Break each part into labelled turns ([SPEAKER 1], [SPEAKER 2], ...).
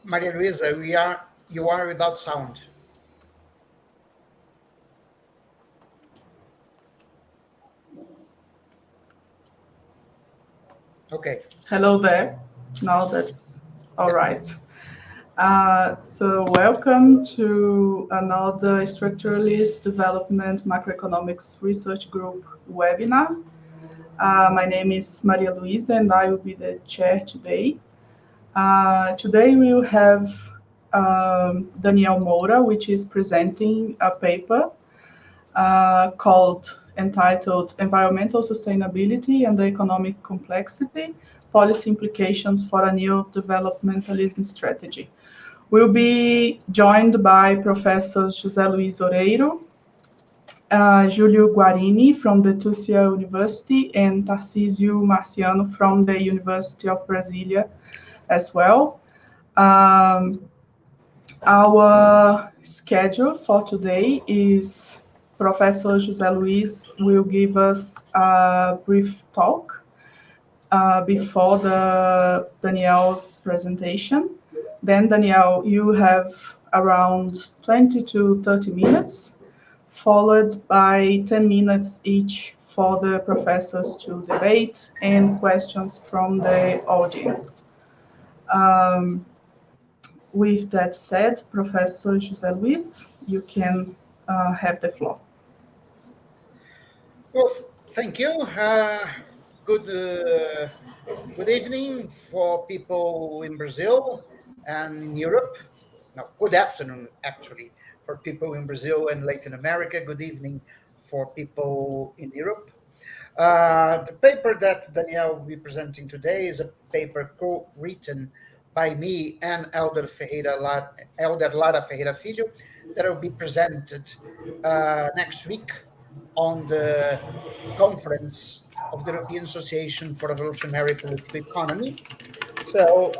[SPEAKER 1] Maria Luiza, you are without sound. Okay.
[SPEAKER 2] Hello there. Now that's all
[SPEAKER 1] Yeah.
[SPEAKER 2] right. So welcome to another Structuralist Development Macroeconomics Research Group webinar. My name is Maria Luiza and I will be the chair today. Today we will have Daniel Moura, which is presenting a paper entitled Environmental Sustainability and the Economic Complexity, Policy Implications for a New Developmentalism Strategy. We'll be joined by Professors José Luiz Oreiro, Giulio Guarini from the Tuscia University, and Tarcísio Marciano from the University of Brasília as well. Our schedule for today is Professor José Luiz will give us a brief talk before Daniel's presentation. Then, Daniel, you have around 20 to 30 minutes, followed by 10 minutes each for the professors to debate and questions from the audience. With that said, Professor José Luiz, you can have the floor.
[SPEAKER 1] Well, thank you. Good evening for people in Brazil and in Europe. No, good afternoon, actually, for people in Brazil and Latin America. Good evening for people in Europe. The paper that Daniel will be presenting today is a paper co-written by me and Elder Lara Ferreira Filho that will be presented next week on the conference of the European Association for Revolutionary Political Economy. So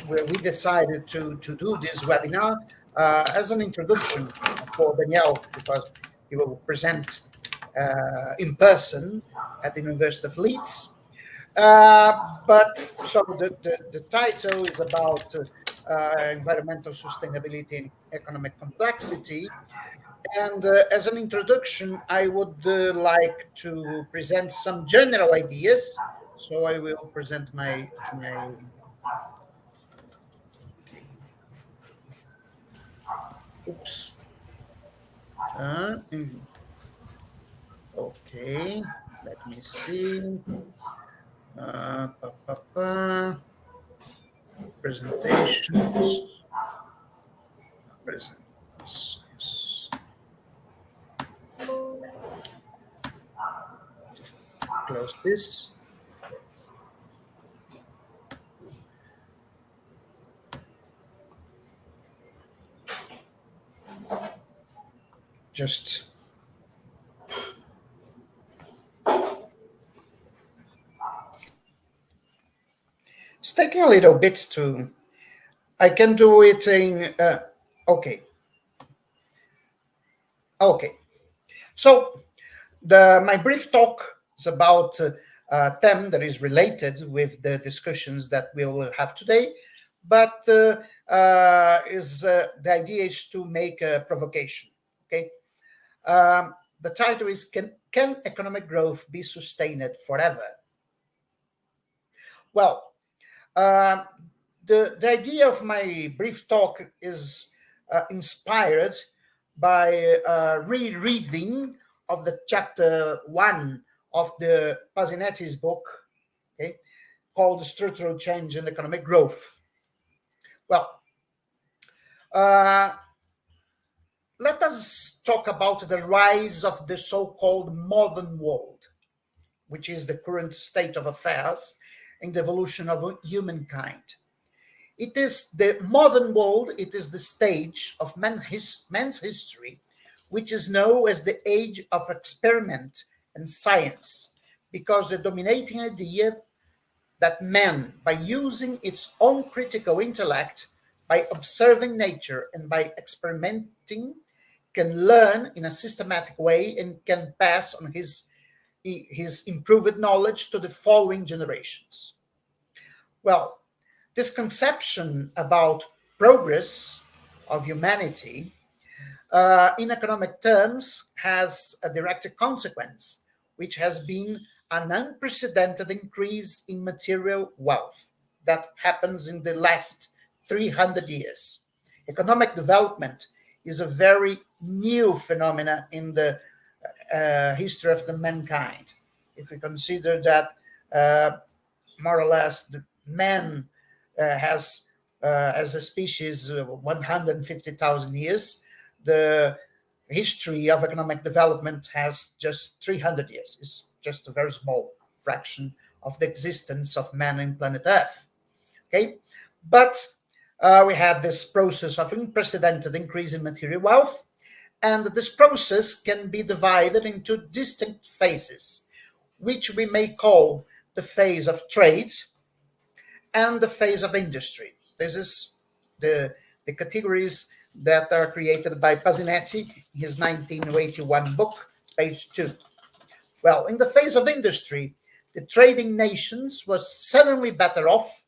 [SPEAKER 1] we decided to do this webinar as an introduction for Daniel because he will present in person at the University of Leeds. But so the title is about environmental sustainability and economic complexity. And as an introduction, I would like to present some general ideas. So I will present my oops. Okay, let me see. Pa, pa, pa. Presentations. Presentations. Close this. Just it's taking a little bit to. I can do it in. Okay. Okay. So my brief talk is about a theme that is related with the discussions that we will have today, but the idea is to make a provocation. Okay. The title is Can economic growth be sustained forever? Well, the idea of my brief talk is inspired by rereading of the chapter 1 of the Pazinetti's book, okay, called Structural Change and Economic Growth. Well, let us talk about the rise of the so-called modern world, which is the current state of affairs in the evolution of humankind. It is the modern world, it is the stage of man's history, which is known as the age of experiment and science, because the dominating idea that man, by using its own critical intellect, by observing nature and by experimenting, can learn in a systematic way and can pass on his improved knowledge to the following generations. Well, this conception about progress of humanity in economic terms has a direct consequence, which has been an unprecedented increase in material wealth that happens in the last 300 years. Economic development is a very new phenomenon in the history of the mankind. If we consider that more or less the man has, as a species, 150,000 years, the history of economic development has just 300 years. It's just a very small fraction of the existence of man in planet Earth. Okay, but we had this process of unprecedented increase in material wealth, and this process can be divided into distinct phases, which we may call the phase of trade and the phase of industry. This is the categories that are created by Pasinetti in his 1981 book, page 2. Well, in the phase of industry, the trading nations was suddenly better off,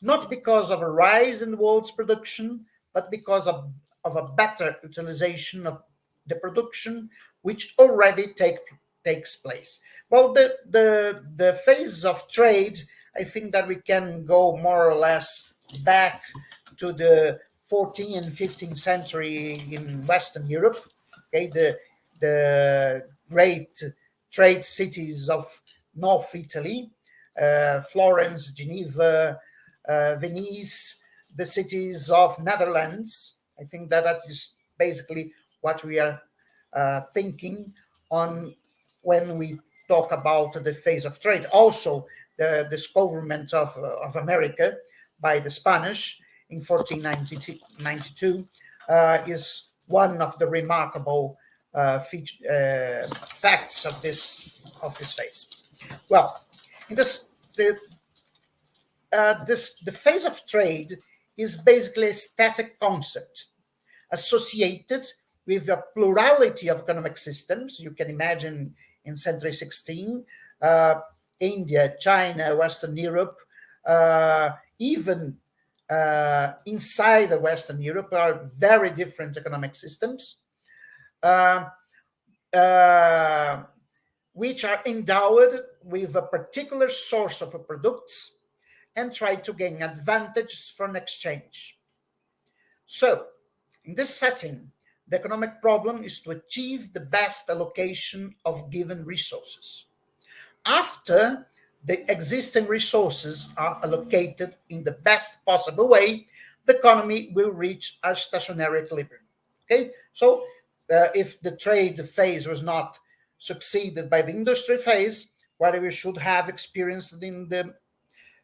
[SPEAKER 1] not because of a rise in the world's production, but because of a better utilization of the production which already takes place. Well, the phase of trade, I think that we can go more or less back to the 14th and 15th century in Western Europe. Okay, the great trade cities of North Italy, Florence, Geneva, Venice, the cities of Netherlands. I think that is basically what we are thinking on when we talk about the phase of trade. Also, the discoverment of America by the Spanish in 1492 is one of the remarkable facts of this phase. Well, in this the phase of trade is basically a static concept associated with a plurality of economic systems. You can imagine in century 16, India, China, Western Europe, even inside the Western Europe are very different economic systems, which are endowed with a particular source of products and try to gain advantages from exchange. So, in this setting, the economic problem is to achieve the best allocation of given resources. After the existing resources are allocated in the best possible way, the economy will reach a stationary equilibrium. Okay, so if the trade phase was not succeeded by the industry phase, what we should have experienced in the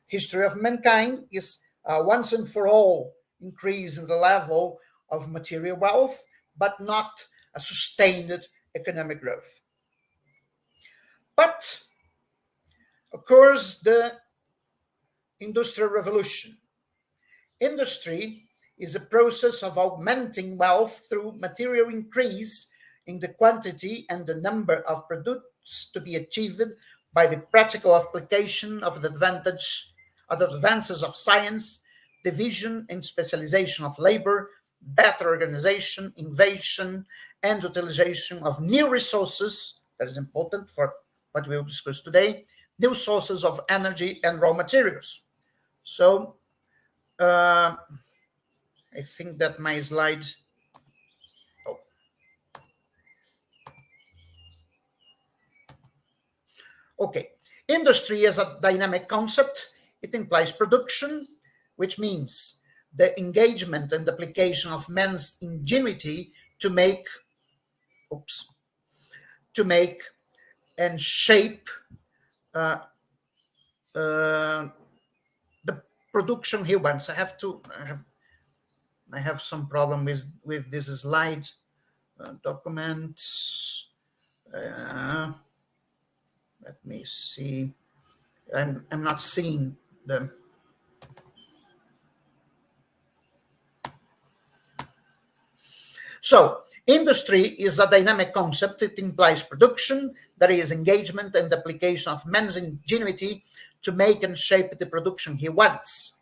[SPEAKER 1] history of mankind is once and for all increase in the level of material wealth, but not a sustained economic growth. But occurs the Industrial Revolution. Industry is a process of augmenting wealth through material increase in the quantity and the number of products to be achieved by the practical application of the advances of science, division and specialization of labor, better organization, innovation, and utilization of new resources. That is important for what we will discuss today, new sources of energy and raw materials. So I think that my slide. Okay, industry is a dynamic concept. It implies production, which means the engagement and application of man's ingenuity to make and shape the production he wants. I have some problem with this slide document. Let me see. I'm not seeing them. So, industry is a dynamic concept. It implies production, that is, engagement and application of man's ingenuity to make and shape the production he wants.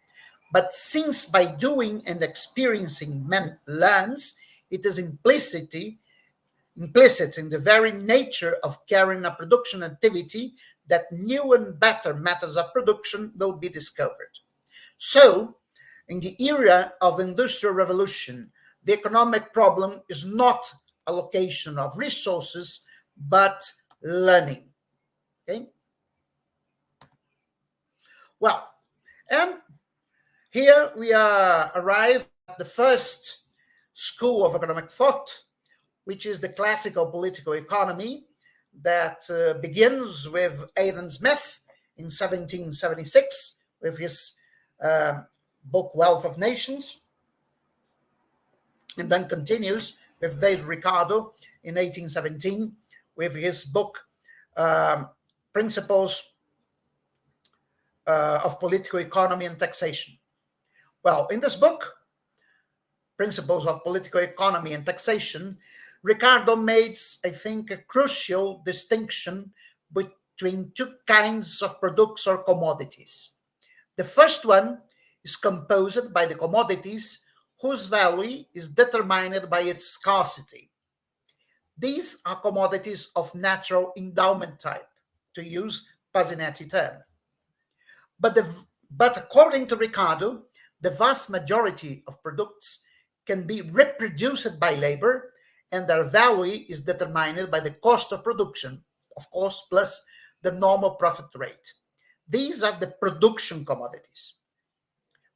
[SPEAKER 1] But since by doing and experiencing man learns, it is implicit in the very nature of carrying a production activity that new and better methods of production will be discovered. So, in the era of industrial revolution, the economic problem is not allocation of resources, but learning. Okay? Well, and here we are arrived at the first school of economic thought, which is the classical political economy that begins with Adam Smith in 1776 with his book Wealth of Nations, and then continues with David Ricardo in 1817 with his book Principles of Political Economy and Taxation. Well, in this book, Principles of Political Economy and Taxation, Ricardo makes, I think, a crucial distinction between two kinds of products or commodities. The first one is composed by the commodities whose value is determined by its scarcity. These are commodities of natural endowment type, to use Pasinetti term. But according to Ricardo, the vast majority of products can be reproduced by labor, and their value is determined by the cost of production, of course, plus the normal profit rate. These are the production commodities.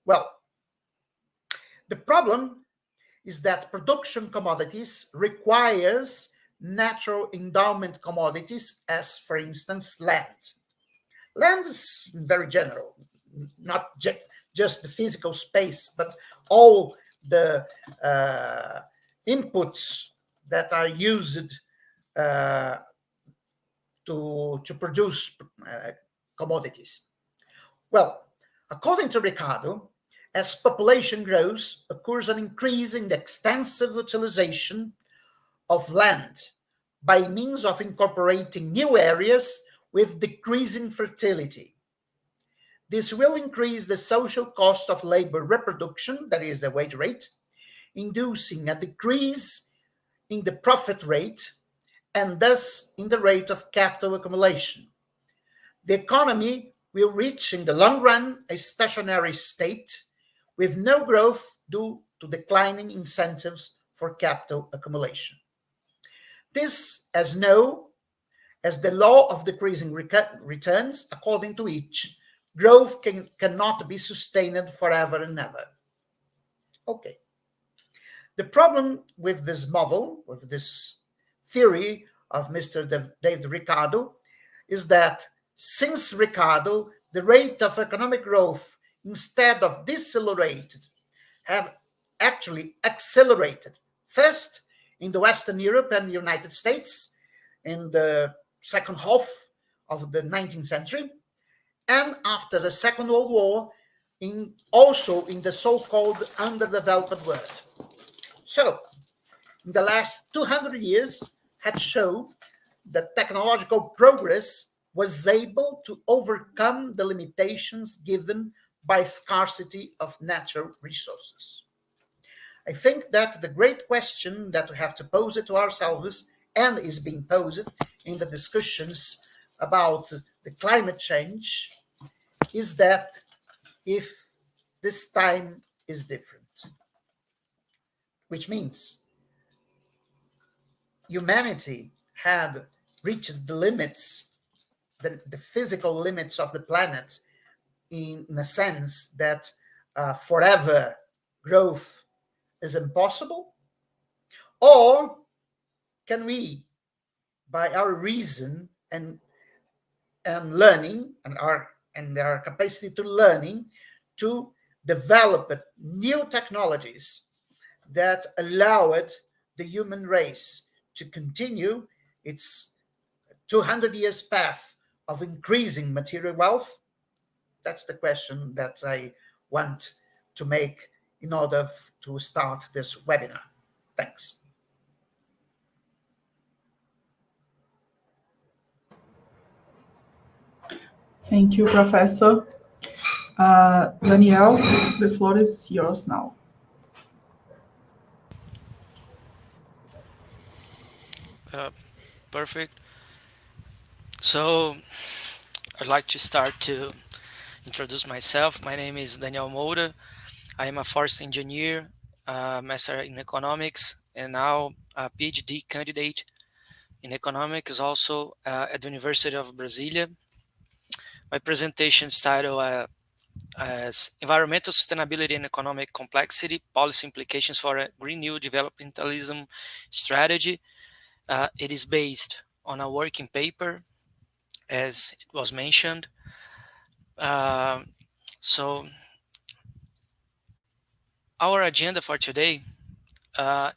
[SPEAKER 1] Well, the problem is that production commodities requires natural endowment commodities, as, for instance, land. Land is very general, not just the physical space, but all the inputs that are used to produce commodities. Well, according to Ricardo, as population grows, occurs an increase in the extensive utilization of land by means of incorporating new areas with decreasing fertility. This will increase the social cost of labor reproduction, that is the wage rate, inducing a decrease in the profit rate and thus in the rate of capital accumulation. The economy will reach in the long run a stationary state with no growth due to declining incentives for capital accumulation. This as the law of decreasing returns, according to which growth cannot be sustained forever and ever. Okay. The problem with this model, with this theory of Mr. David Ricardo, is that since Ricardo, the rate of economic growth, instead of decelerated, have actually accelerated. First, in the Western Europe and the United States, in the second half of the 19th century, and after the Second World War, also in the so-called underdeveloped world. So, in the last 200 years, had shown that technological progress was able to overcome the limitations given by scarcity of natural resources. I think that the great question that we have to pose it to ourselves, and is being posed in the discussions about the climate change, is that if this time is different, which means humanity had reached the limits, the physical limits of the planet, in a sense that forever growth is impossible? Or can we, by our reason and learning and our capacity to learning, to develop new technologies that allowed the human race to continue its 200 years path of increasing material wealth? That's the question that I want to make in order to start this webinar. Thanks.
[SPEAKER 2] Thank you, Professor. Daniel, the floor is yours now.
[SPEAKER 3] Perfect. So I'd like to start to introduce myself. My name is Daniel Moura. I am a forest engineer, master in economics, and now a PhD candidate in economics, also at the University of Brasília. My presentation is titled as Environmental Sustainability and Economic Complexity, Policy Implications for a Green New Developmentalism Strategy. It is based on a working paper, as it was mentioned. Uh, so our agenda for today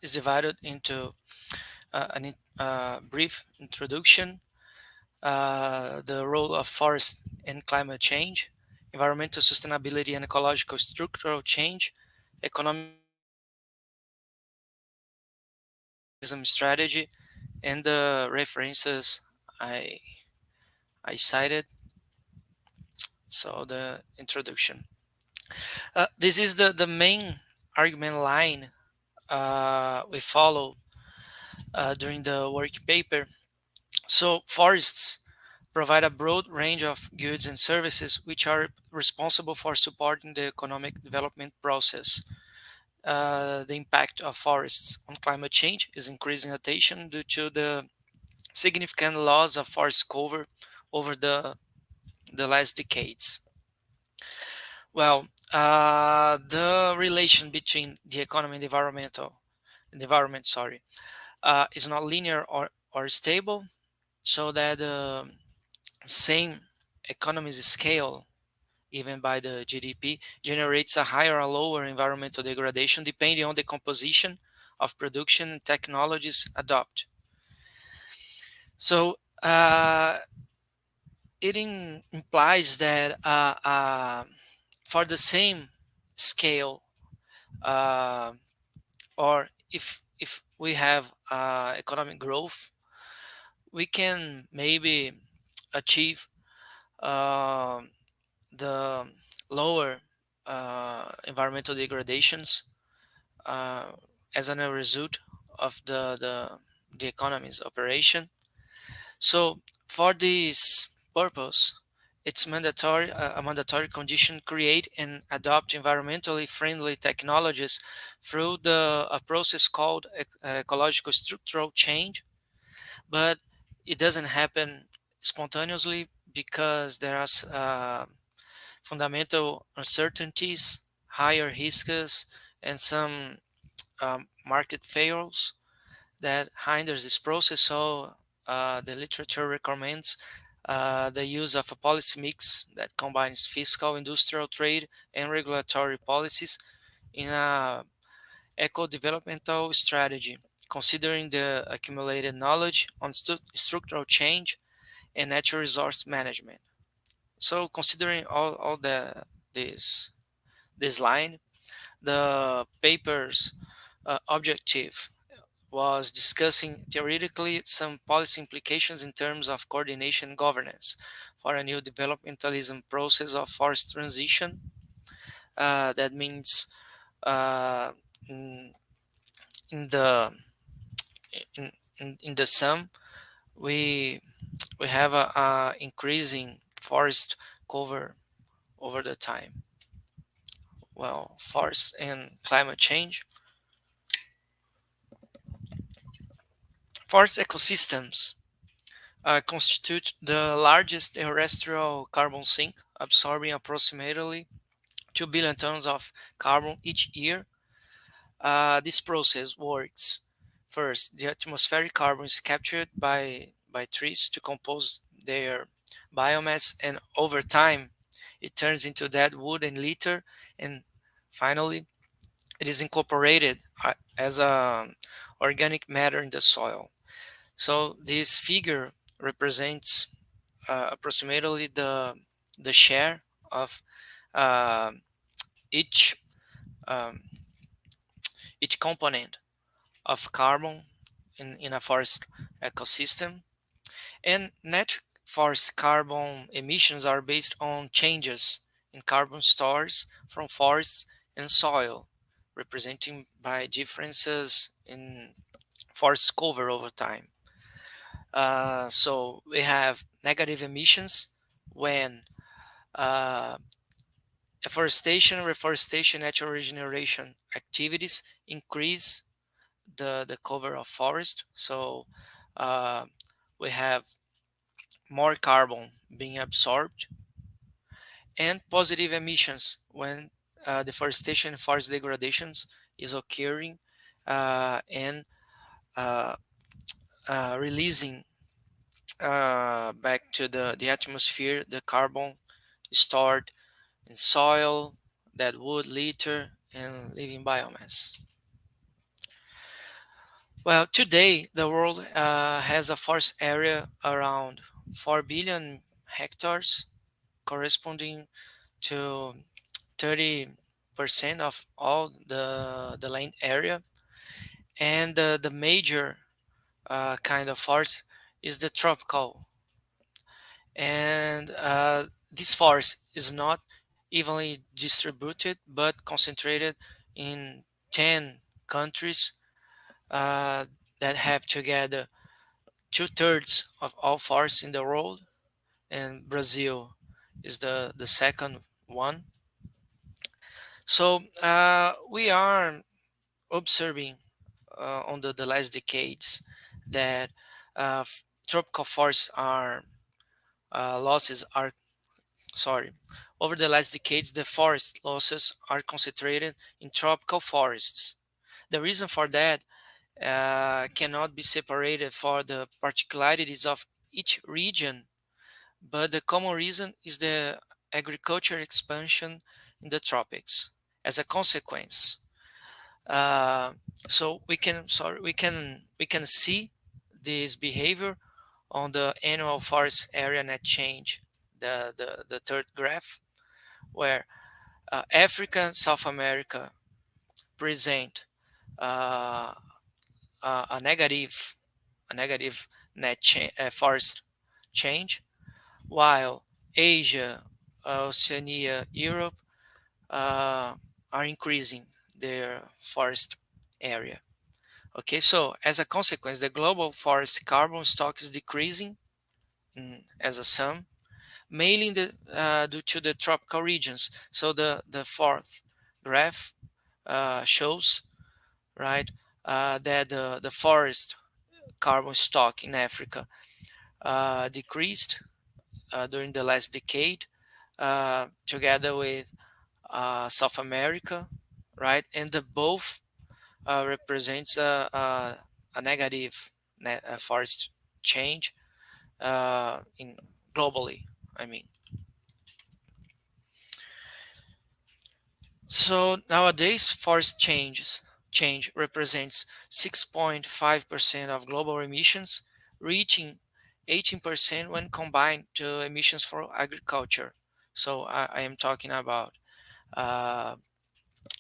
[SPEAKER 3] is divided into a brief introduction, the role of forest and climate change, environmental sustainability and ecological structural change, economic strategy, and the references I I cited. So the introduction. This is the main argument line we follow during the work paper. So forests provide a broad range of goods and services which are responsible for supporting the economic development process. The impact of forests on climate change is increasing attention due to the significant loss of forest cover over the last decades. Well, the relation between the economy and the environment, sorry, is not linear or stable, so that the same economies scale, even by the GDP, generates a higher or lower environmental degradation depending on the composition of production and technologies adopted. So it implies that for the same scale, uh, or if we have economic growth, we can maybe achieve uh, the lower environmental degradations uh, as a result of the economy's operation. So for this purpose, it's mandatory a mandatory condition create and adopt environmentally friendly technologies through a process called ecological structural change. But it doesn't happen spontaneously because there are fundamental uncertainties, higher risks, and some market failures that hinders this process. So the literature recommends the use of a policy mix that combines fiscal, industrial, trade, and regulatory policies in a eco-developmental strategy, considering the accumulated knowledge on structural change and natural resource management. So considering all this line, the paper's objective was discussing theoretically some policy implications in terms of coordination and governance for a new developmentalism process of forest transition. That means uh, in, in the in the sum, we we have a increasing forest cover over the time. Well, forest and climate change. Forest ecosystems constitute the largest terrestrial carbon sink, absorbing approximately 2 billion tons of carbon each year. This process works. First, the atmospheric carbon is captured by trees to compose their biomass, and over time, it turns into dead wood and litter, and finally, it is incorporated as a organic matter in the soil. So this figure represents approximately the share of uh, each um, each component of carbon in a forest ecosystem. And net forest carbon emissions are based on changes in carbon stores from forests and soil, representing by differences in forest cover over time. So we have negative emissions when uh, afforestation, reforestation, natural regeneration activities increase the cover of forest. So uh, we have more carbon being absorbed, and positive emissions when deforestation and forest degradations is occurring and uh, releasing back to the atmosphere the carbon stored in soil, dead wood, litter, and living biomass. Well, today the world has a forest area around 4 billion hectares, corresponding to 30% of all the land area. And the major kind of forest is the tropical. And this forest is not evenly distributed, but concentrated in 10 countries that have together 2/3 of all forests in the world, and Brazil is the second one. So we are observing on the last decades that tropical forests are losses are sorry over the last decades the forest losses are concentrated in tropical forests. The reason for that cannot be separated for the particularities of each region, but the common reason is the agriculture expansion in the tropics. As a consequence, uh, so we can see this behavior on the annual forest area net change, the third graph, where Africa and South America present uh, a negative forest change, while Asia, Oceania, Europe uh, are increasing their forest area. Okay, so as a consequence, the global forest carbon stock is decreasing as a sum, mainly due to the tropical regions. So the fourth graph shows, right, that the forest carbon stock in Africa decreased during the last decade, together with South America, right, and the both represents a negative forest change in globally. I mean, so nowadays forest change represents 6.5% of global emissions, reaching 18% when combined to emissions for agriculture. So I am talking about uh,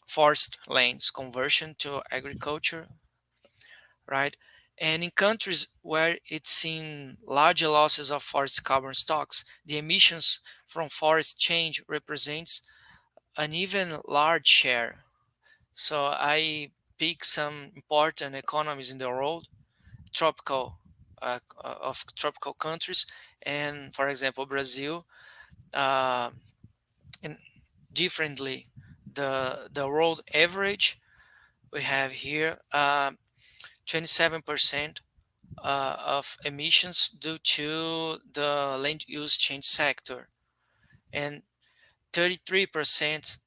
[SPEAKER 3] forest lands conversion to agriculture, right? And in countries where it's seen larger losses of forest carbon stocks, the emissions from forest change represents an even large share. So I pick some important economies in the world, tropical of tropical countries, and for example Brazil, uh, and differently the world average we have here 27% of emissions due to the land use change sector, and 33%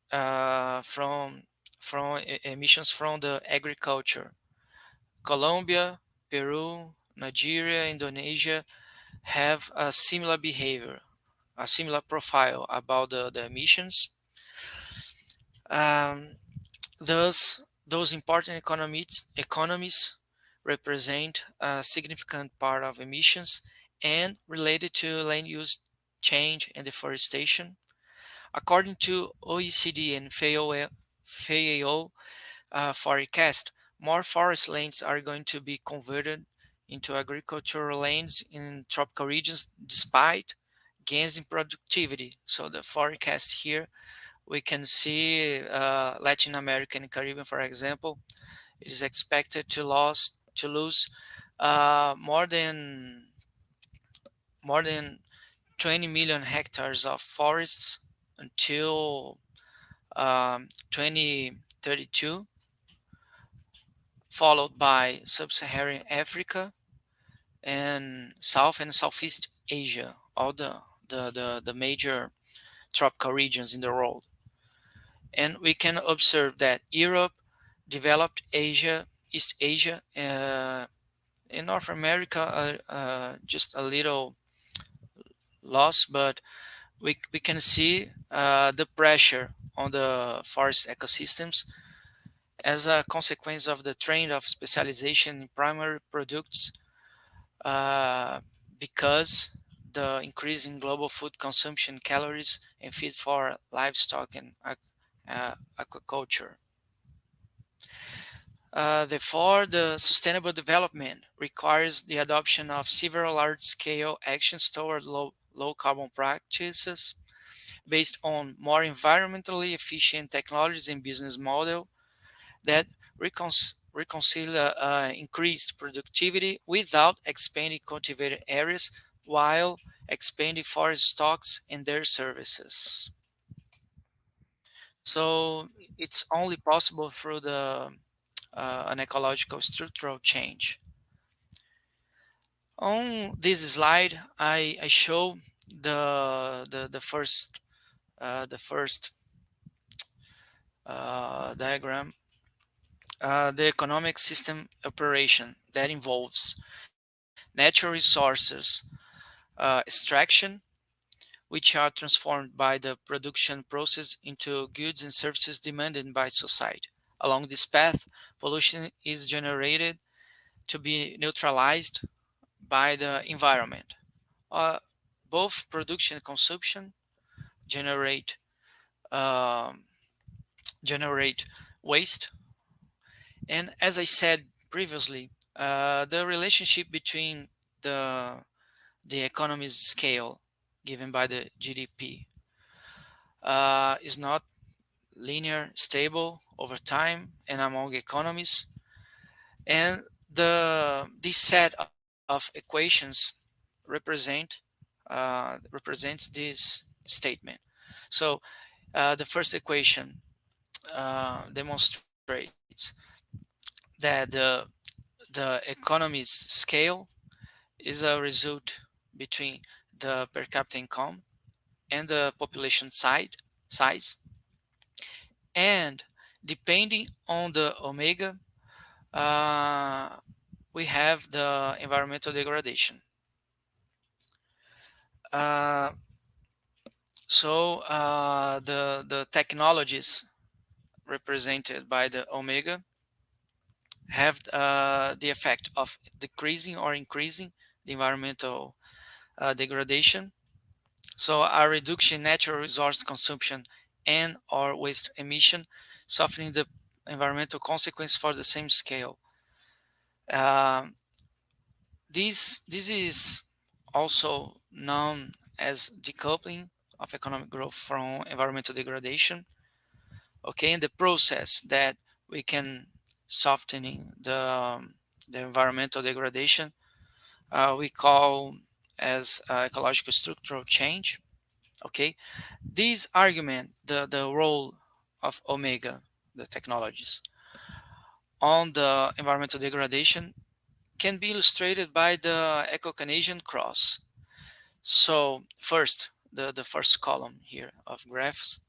[SPEAKER 3] from emissions from the agriculture. Colombia, Peru, Nigeria, Indonesia have a similar behavior, a similar profile about the emissions. Um, those important economies represent a significant part of emissions and related to land use change and deforestation. According to OECD and FAO forecast, more forest lands are going to be converted into agricultural lands in tropical regions, despite gains in productivity. So the forecast here, we can see Latin America and Caribbean, for example, it is expected to lose more than 20 million hectares of forests until 2032, followed by sub-Saharan Africa and South and Southeast Asia, all the major tropical regions in the world. And we can observe that Europe, developed Asia, East Asia, in North America, just a little loss, but we can see the pressure on the forest ecosystems as a consequence of the trend of specialization in primary products, because the increase in global food consumption, calories, and feed for livestock and aquaculture. Therefore, the sustainable development requires the adoption of several large-scale actions toward low carbon practices based on more environmentally efficient technologies and business model that reconcile increased productivity without expanding cultivated areas while expanding forest stocks and their services. So it's only possible through an ecological structural change. On this slide, I show the first diagram, the economic system operation that involves natural resources extraction, which are transformed by the production process into goods and services demanded by society. Along this path, pollution is generated to be neutralized by the environment. Both production and consumption generate um, waste. And as I said previously, the relationship between the economy's scale given by the GDP is not linear, stable over time and among economies. And this set of equations represents this statement. So the first equation demonstrates that the economy's scale is a result between the per capita income and the population size, and depending on the omega, we have the environmental degradation. So the technologies represented by the omega have the effect of decreasing or increasing the environmental degradation. So a reduction in natural resource consumption and or waste emission, softening the environmental consequence for the same scale. This is also known as decoupling of economic growth from environmental degradation. Okay, and the process that we can softening the environmental degradation we call as ecological structural change. Okay, this argument, the role of omega, the technologies, on the environmental degradation can be illustrated by the Eco-Canadian cross. So first, the first column here of graphs,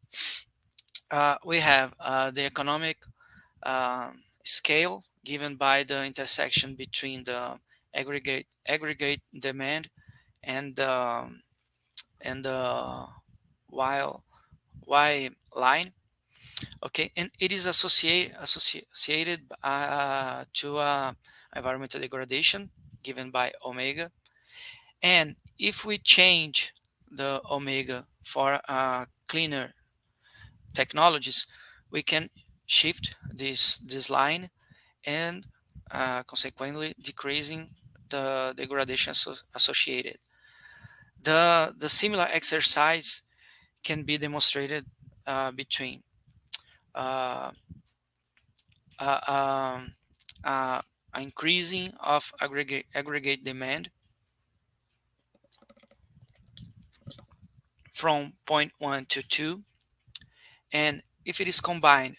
[SPEAKER 3] we have the economic scale given by the intersection between the aggregate demand and the y line. Okay, and it is associated to environmental degradation given by omega. And if we change the omega for cleaner technologies, we can shift this line and consequently decreasing the degradation associated. The similar exercise can be demonstrated between uh, uh, um, uh, increasing of aggregate demand from point 1 to 2, and if it is combined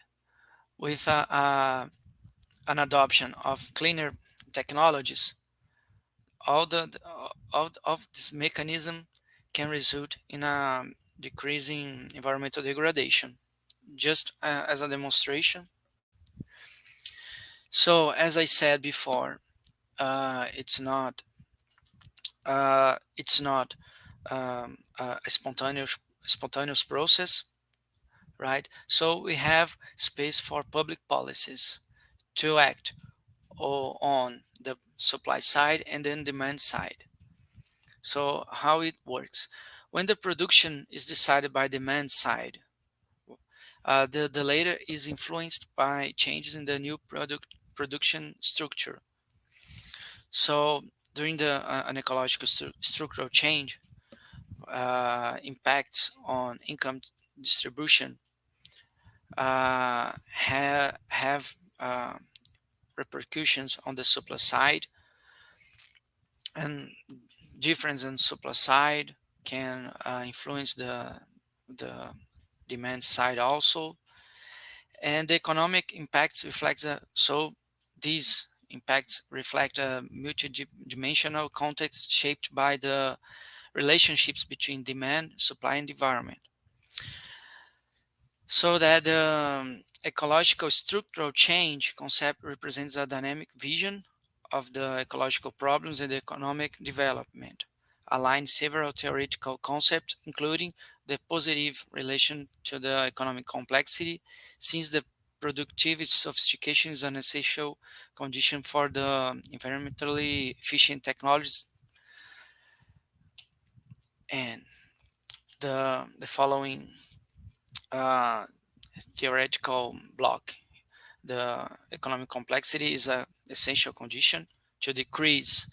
[SPEAKER 3] with an adoption of cleaner technologies, all all of this mechanism can result in a decreasing environmental degradation. Just as a demonstration. So, as I said before, it's not a spontaneous process, right? So we have space for public policies to act on the supply side and then demand side. So how it works? When the production is decided by demand side, the latter is influenced by changes in the new production structure. So during an ecological structural change, impacts on income distribution have repercussions on the supply side, and difference in supply side can influence the demand side also, and the economic impacts reflect so these impacts reflect a multidimensional context shaped by the relationships between demand, supply, and environment. So that the ecological structural change concept represents a dynamic vision of the ecological problems and economic development, aligns several theoretical concepts, including the positive relation to the economic complexity, since the productive sophistication is an essential condition for the environmentally efficient technologies. And the following uh, theoretical block: the economic complexity is an essential condition to decrease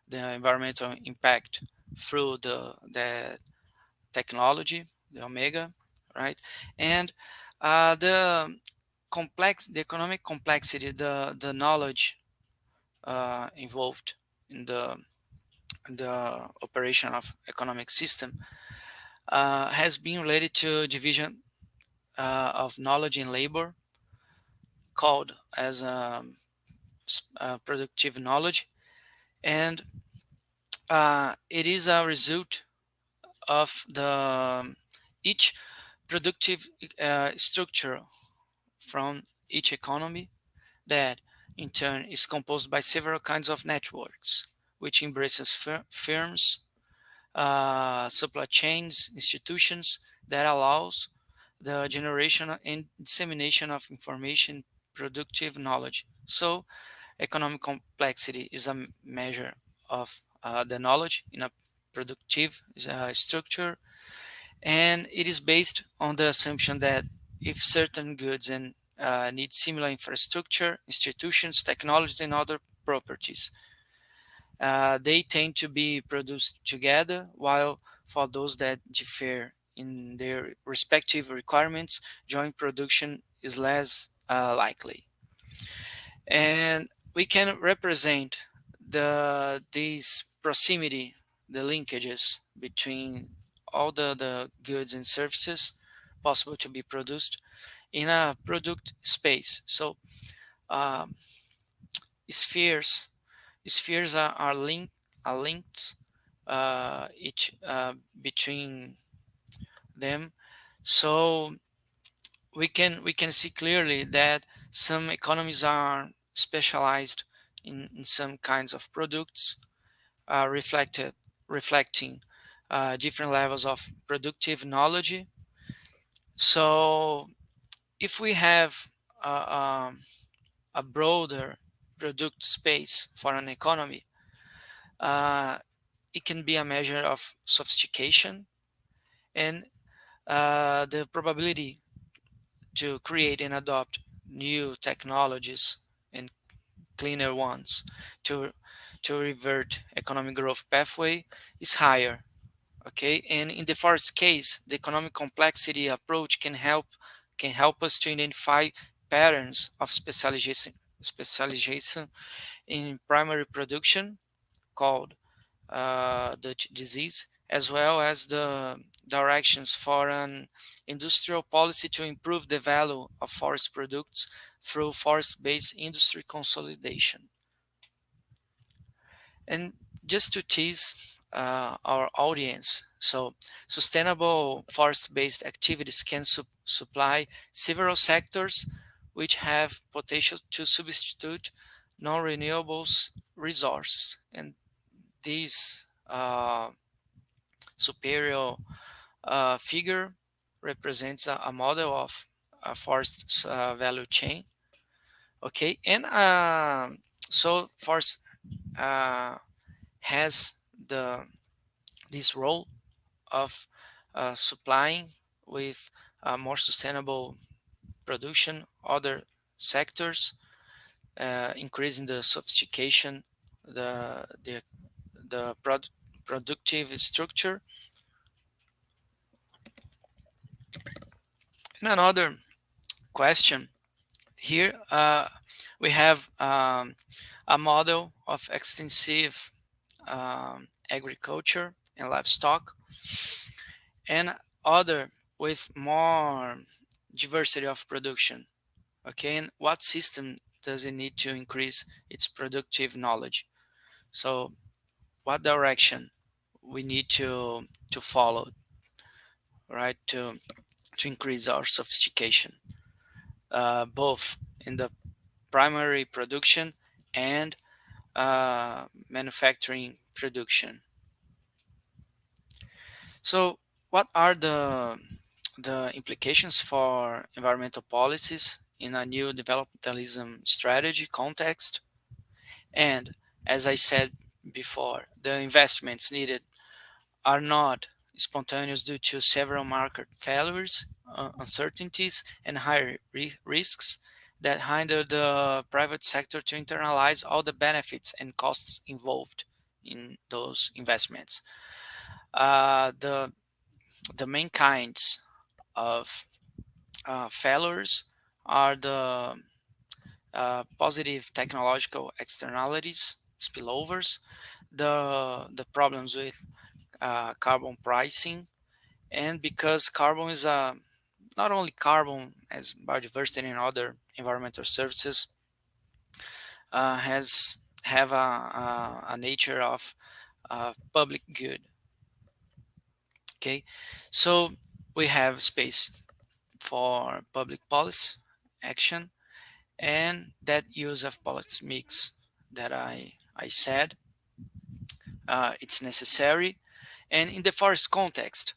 [SPEAKER 3] the environmental impact through the technology, the omega, right? And the economic complexity, the knowledge involved in the operation of economic system has been related to division of knowledge in labor, called as productive knowledge, and it is a result of the each productive structure from each economy that in turn is composed by several kinds of networks, which embraces firms, supply chains, institutions that allows the generation and dissemination of information, productive knowledge. So economic complexity is a measure of the knowledge in a productive structure, and it is based on the assumption that if certain goods and need similar infrastructure, institutions, technologies, and other properties, they tend to be produced together, while for those that differ in their respective requirements, joint production is less likely. And we can represent these proximity, the linkages between all the goods and services possible to be produced in a product space. So um, spheres spheres are linked each between them. So we can see clearly that some economies are specialized in some kinds of products, reflecting different levels of productive knowledge. So if we have a broader product space for an economy, uh, it can be a measure of sophistication and the probability to create and adopt new technologies and cleaner ones to revert economic growth pathway is higher. Okay, and in the forest case, the economic complexity approach can help us to identify patterns of specialization in primary production called the disease, as well as the directions for an industrial policy to improve the value of forest products through forest-based industry consolidation. And just to tease our audience, so sustainable forest-based activities can supply several sectors which have potential to substitute non-renewables resources, and this superior figure represents a model of a forest value chain. Okay, and so forest has this role of supplying with more sustainable production other sectors, increasing the sophistication, the productive structure. And another question here, we have a model of extensive agriculture and livestock, and other with more diversity of production. Okay, and what system does it need to increase its productive knowledge? So what direction we need to follow, right, to increase our sophistication, both in the primary production and manufacturing production. So what are the implications for environmental policies in a new developmentalism strategy context? And as I said before, the investments needed are not spontaneous due to several market failures, uncertainties, and higher risks that hinder the private sector to internalize all the benefits and costs involved in those investments. The main kinds of failures are the positive technological externalities, spillovers, the problems with carbon pricing, and because carbon is not only carbon as biodiversity and other environmental services have a nature of public good. Okay, so we have space for public policy action, and that use of policy mix that I said, it's necessary. And in the forest context,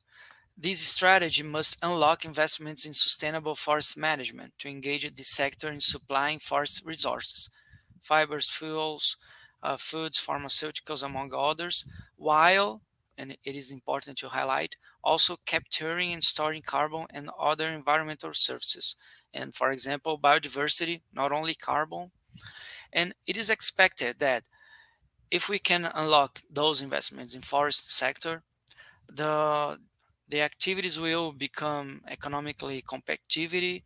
[SPEAKER 3] this strategy must unlock investments in sustainable forest management to engage the sector in supplying forest resources, fibers, fuels, foods, pharmaceuticals, among others, while, and it is important to highlight, also capturing and storing carbon and other environmental services. And for example, biodiversity, not only carbon. And it is expected that if we can unlock those investments in forest sector, the activities will become economically competitive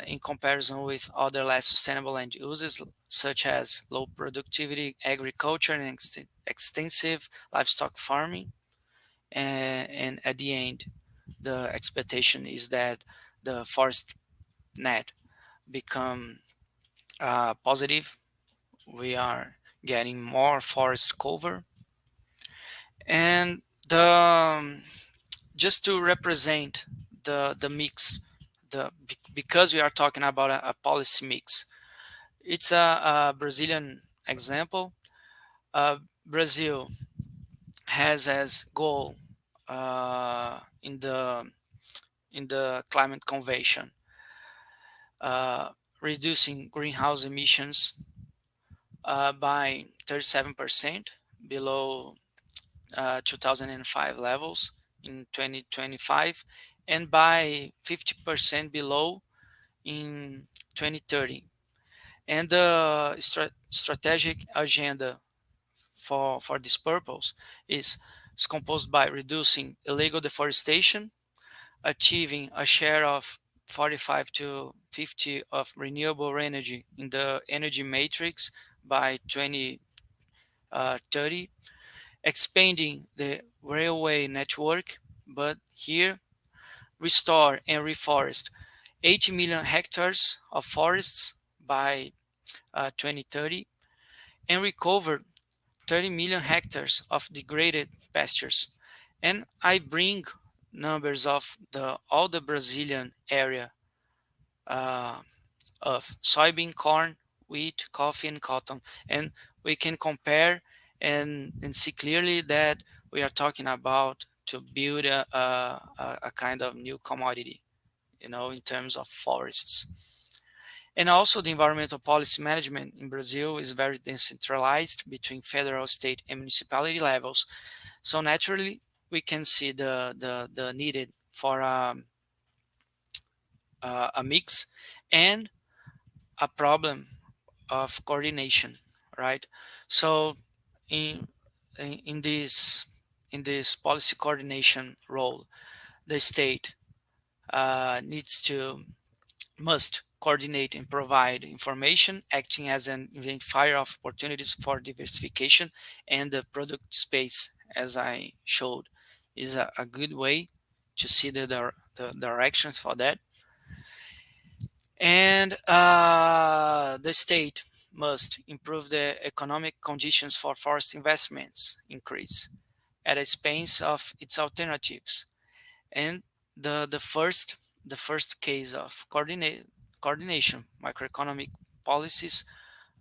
[SPEAKER 3] in comparison with other less sustainable land uses, such as low productivity agriculture and extensive livestock farming. And at the end, the expectation is that the forest net become positive. We are getting more forest cover, and just to represent the mix, because we are talking about a policy mix, it's a Brazilian example. Brazil has as goal in the climate convention reducing greenhouse emissions by 37% below 2005 levels in 2025, and by 50% below in 2030. And the strategic agenda for this purpose is is composed by reducing illegal deforestation, achieving a share of 45 to 50 of renewable energy in the energy matrix by 2030, expanding the railway network, but here restore and reforest 80 million hectares of forests by 2030, and recover 30 million hectares of degraded pastures. And I bring numbers of all the Brazilian area uh, of soybean, corn, wheat, coffee, and cotton. And we can compare and see clearly that we are talking about to build a kind of new commodity, in terms of forests. And also the environmental policy management in Brazil is very decentralized between federal, state, and municipality levels. So naturally, we can see the needed for a mix and a problem of coordination, right? So in in this in this policy coordination role, the state must coordinate and provide information, acting as an identifier of opportunities for diversification, and the product space, as I showed, is a good way to see the directions for that. And the state must improve the economic conditions for forest investments increase at the expense of its alternatives. And the first case of coordination, macroeconomic policies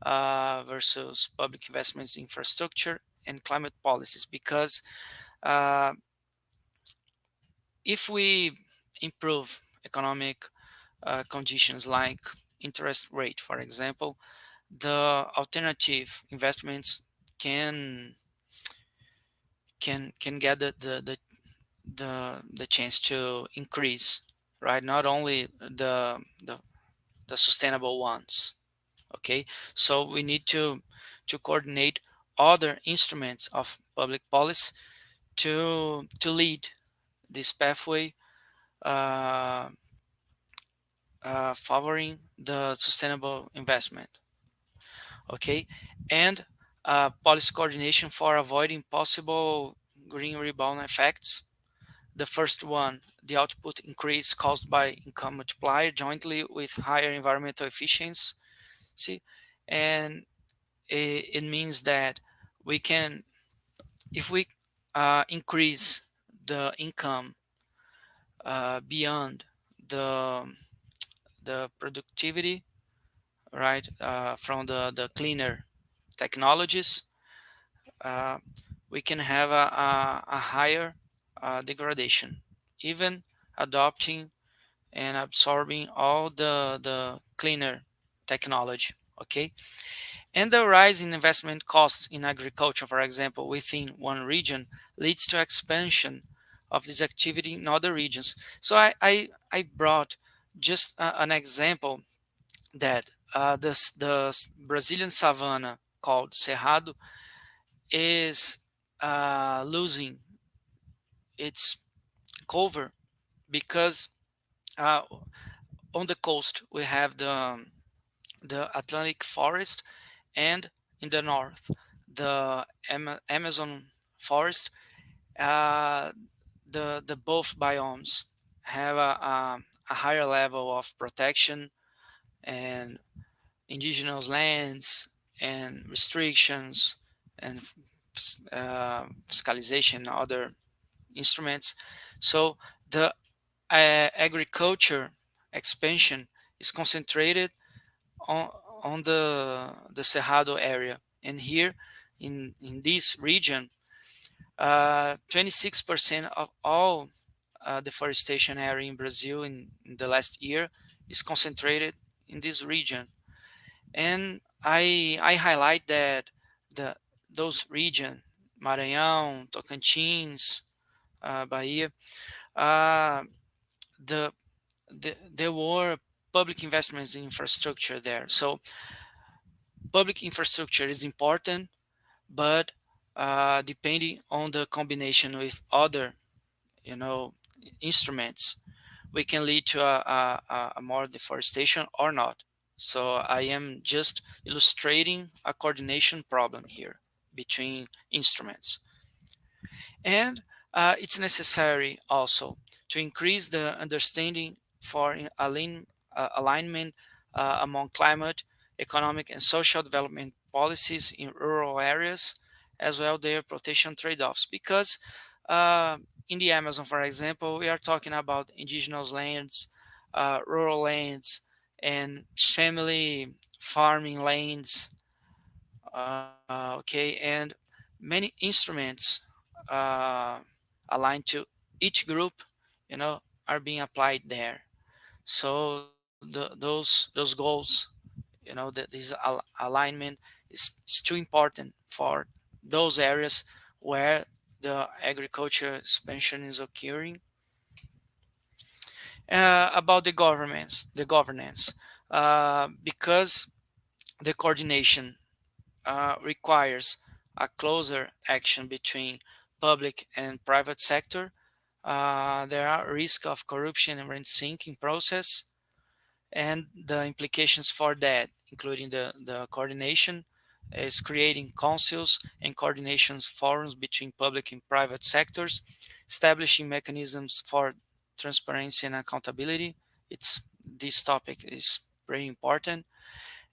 [SPEAKER 3] versus public investments in infrastructure and climate policies, because uh, if we improve economic conditions like interest rate, for example, the alternative investments can get the chance to increase, right? Not only the sustainable ones. Okay, so we need to coordinate other instruments of public policy to lead this pathway, uh, favoring the sustainable investment. Okay, and policy coordination for avoiding possible green rebound effects. The first one, the output increase caused by income multiplier jointly with higher environmental efficiency. And it means that we can, if we increase the income beyond the productivity, right, from the cleaner technologies, uh, we can have a higher degradation, even adopting and absorbing all the cleaner technology. Okay, and the rise in investment costs in agriculture, for example, within one region leads to expansion of this activity in other regions. So I brought just an example that the Brazilian savanna called Cerrado is losing its cover because uh, on the coast we have the Atlantic forest, and in the north the Amazon forest. Uh, the both biomes have a higher level of protection and indigenous lands and restrictions and fiscalization and other instruments. So the agriculture expansion is concentrated on, on the Cerrado area. And here in this region, 26% of all deforestation area in Brazil in the last year is concentrated in this region. And I highlight that the those region, Maranhão, Tocantins, Bahia, uh, the, there were public investments in infrastructure there. So public infrastructure is important, but depending on the combination with other, instruments, we can lead to a more deforestation or not. So I am just illustrating a coordination problem here between instruments. And it's necessary also to increase the understanding for alignment among climate, economic, and social development policies in rural areas, as well their protection trade-offs. Because in the Amazon, for example, we are talking about indigenous lands, rural lands, and family farming lands. Okay, and many instruments aligned to each group, are being applied there. So those goals, that this alignment is too important for those areas where the agriculture expansion is occurring. About the governance, because the coordination requires a closer action between public and private sector. There are risks of corruption and rent sinking process, and the implications for that, including the coordination, is creating councils and coordinations forums between public and private sectors, establishing mechanisms for transparency and accountability. This topic is very important.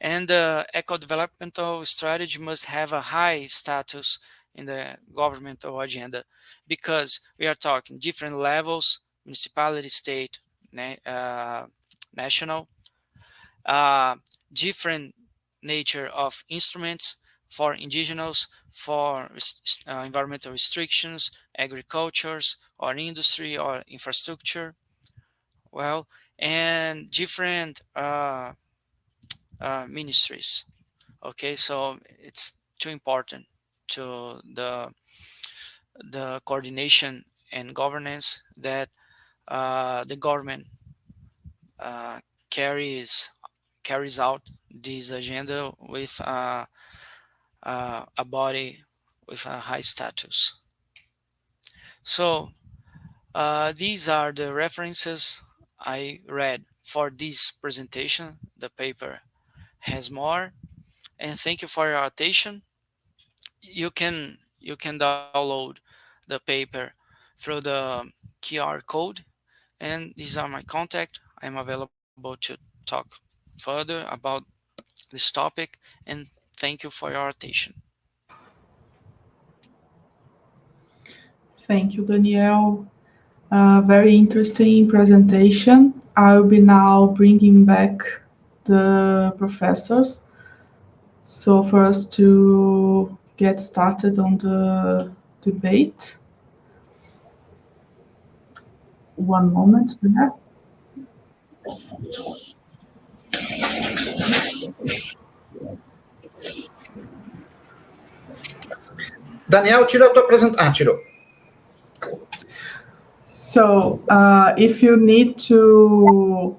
[SPEAKER 3] And the eco-developmental strategy must have a high status in the governmental agenda, because we are talking different levels: municipality, state, national, different nature of instruments for indigenous, for environmental restrictions, agricultures, or industry, or infrastructure. Well, and different ministries. Okay, so it's too important to the coordination and governance that the government carries out this agenda with a body with a high status. So these are the references I read for this presentation. The paper has more, and thank you for your attention. You can download the paper through the QR code, and these are my contact. I'm available to talk further about this topic, and thank you for your attention.
[SPEAKER 2] Thank you, Daniel. Very interesting presentation. I will be now bringing back the professors. So for us to get started on the debate. One moment there.
[SPEAKER 1] Daniel, tira a tua apresentação. Tirou.
[SPEAKER 2] So if you need to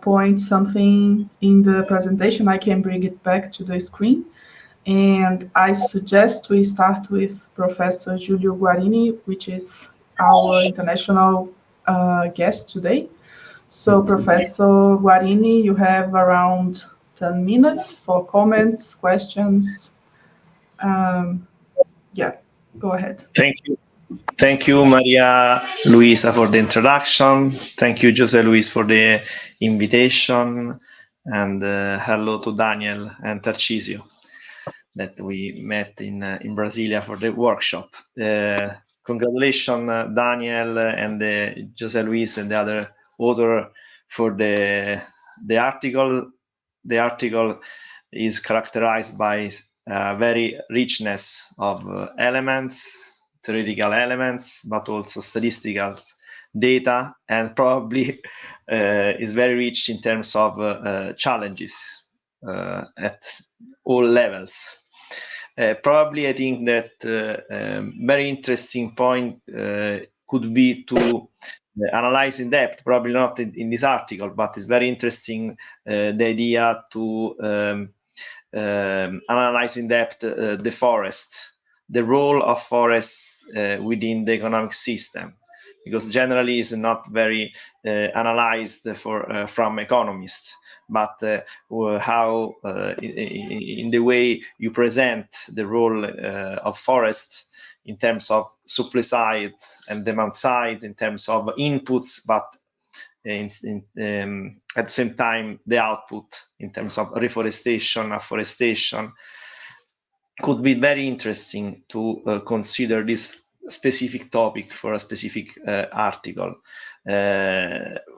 [SPEAKER 2] point something in the presentation, I can bring it back to the screen. And I suggest we start with Professor Giulio Guarini, which is our international guest today. So Professor Guarini, you have around 10 minutes for comments, questions. Yeah, go ahead.
[SPEAKER 4] Thank you. Thank you, Maria Luisa, for the introduction. Thank you, José Luis, for the invitation. And hello to Daniel and Tarcísio that we met in Brasília for the workshop. Congratulations, Daniel and José Luis and the other author for the article. The article is characterized by very richness of elements, theoretical elements, but also statistical data, and probably is very rich in terms of challenges at all levels. Probably I think that very interesting point could be to analyze in depth, probably not in this article, but it's very interesting the idea to analyze in depth the forest the role of forests within the economic system, because generally is not very analyzed from economists, but how in the way you present the role of forest in terms of supply side and demand side, in terms of inputs, but at the same time the output in terms of reforestation, afforestation, could be very interesting to consider this specific topic for a specific article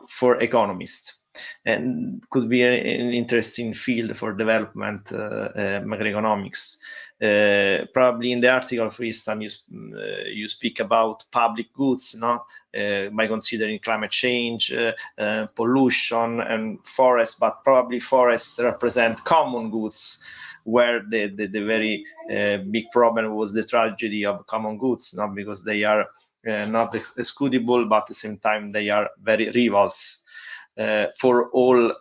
[SPEAKER 4] for economists, and could be an interesting field for development macroeconomics. Probably in the article, for instance, you speak about public goods, by considering climate change, pollution, and forests, but probably forests represent common goods, where the very big problem was the tragedy of common goods, not because they are not excludable, but at the same time they are very rivals for all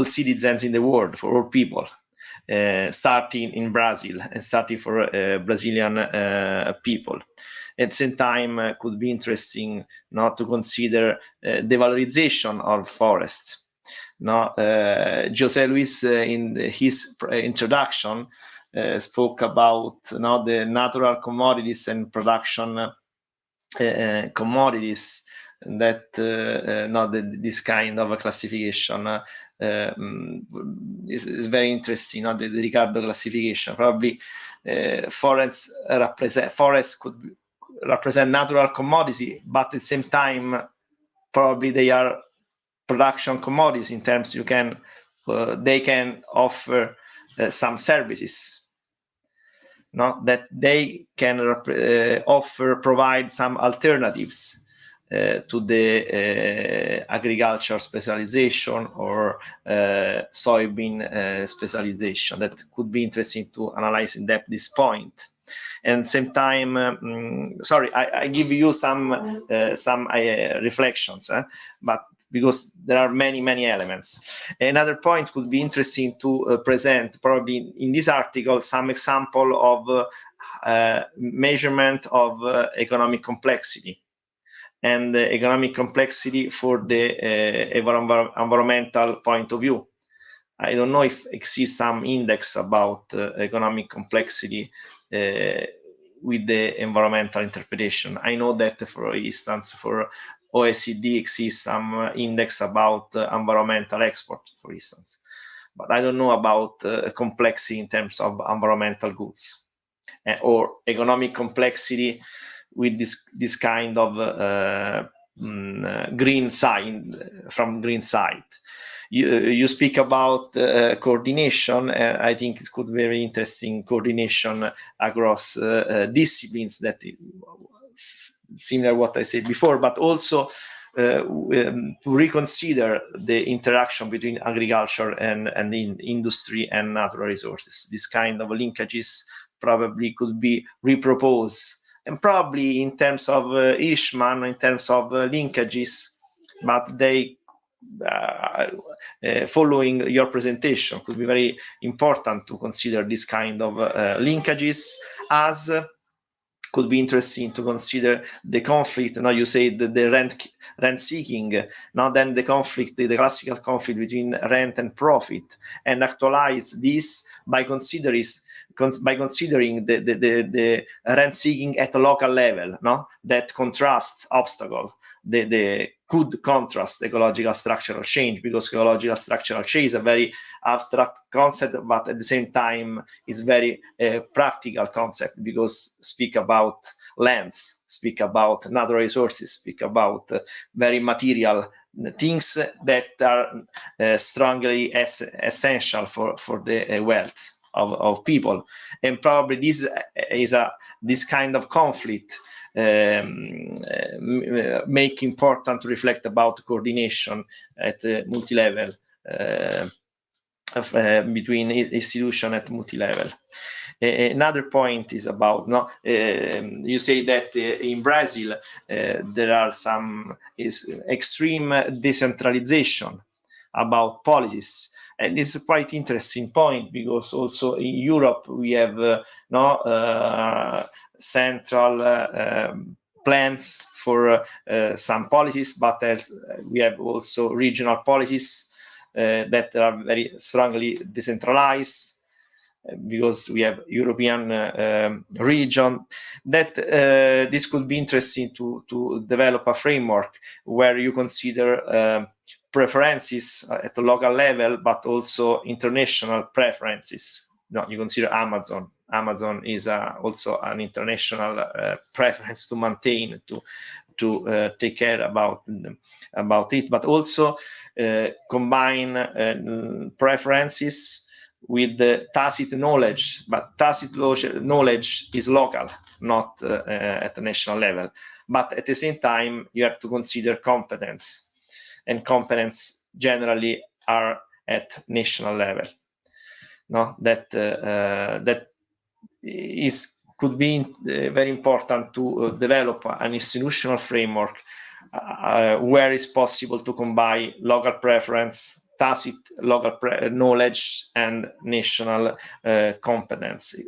[SPEAKER 4] citizens in the world, for all people, starting in Brazil and starting for Brazilian people. At the same time, could be interesting not to consider the valorization of forest. José Luis in his introduction spoke about the natural commodities and production commodities, that this kind of a classification is very interesting. The Ricardo classification, probably forests could represent natural commodity, but at the same time probably they are production commodities in terms they can offer some services, that they can provide some alternatives to the agriculture specialization or soybean specialization. That could be interesting to analyze in depth this point. And same time, I give you some reflections, but because there are many elements. Another point could be interesting to present, probably in this article, some example of measurement of economic complexity, and economic complexity for the environmental point of view. I don't know if exists some index about economic complexity with the environmental interpretation. I know that, for instance, for OECD exists some index about environmental export, for instance. But I don't know about complexity in terms of environmental goods or economic complexity with this kind of green side, from green side. You speak about coordination. I think it could be very interesting coordination across disciplines, that similar what I said before, but also to reconsider the interaction between agriculture and industry and natural resources. This kind of linkages probably could be reproposed, and probably in terms of Ishman, in terms of linkages, but they following your presentation could be very important to consider this kind of linkages, as could be interesting to consider the conflict. Now you say that the rent seeking, now then the conflict, the classical conflict between rent and profit, and actualize this by considering the rent seeking at a local level, that contrast obstacle, the could contrast ecological structural change, because ecological structural change is a very abstract concept, but at the same time is very practical concept, because speak about lands, speak about natural resources, speak about very material things that are strongly essential for the wealth of people. And probably this is this kind of conflict make important to reflect about coordination at multi-level between institution at multi-level. Another point is about you say that in Brazil there are some extreme decentralization about policies. And this is quite interesting point, because also in Europe we have central plans for some policies, but as we have also regional policies that are very strongly decentralized, because we have European region, that this could be interesting to develop a framework where you consider preferences at the local level, but also international preferences. You consider Amazon. Amazon is also an international preference to maintain, to take care about it, but also combine preferences with the tacit knowledge, but tacit knowledge is local, not at the national level. But at the same time, you have to consider competence, and competence generally are at national level. No, that could be very important to develop an institutional framework where it's possible to combine local preference, tacit local knowledge, and national competence.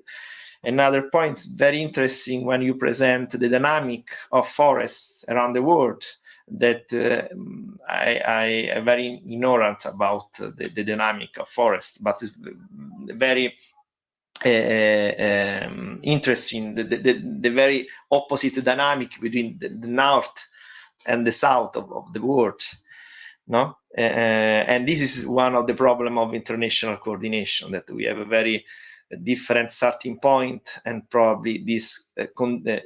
[SPEAKER 4] Another point, very interesting when you present the dynamic of forests around the world, that I am very ignorant about the dynamic of forests, but it's very interesting, the very opposite dynamic between the north and the south of the world. No, and this is one of the problem of international coordination, that we have a very different starting point, and probably this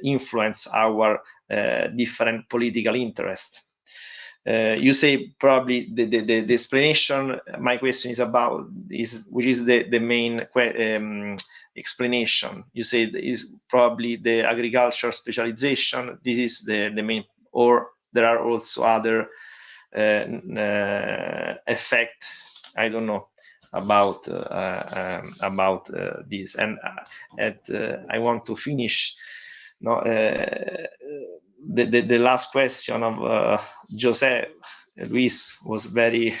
[SPEAKER 4] influence our different political interest. You say probably the explanation my question is about which is the main explanation. You say is probably the agriculture specialization. This is the main, or there are also other effect, I don't know, about this. And I want to finish the last question of José Luis was very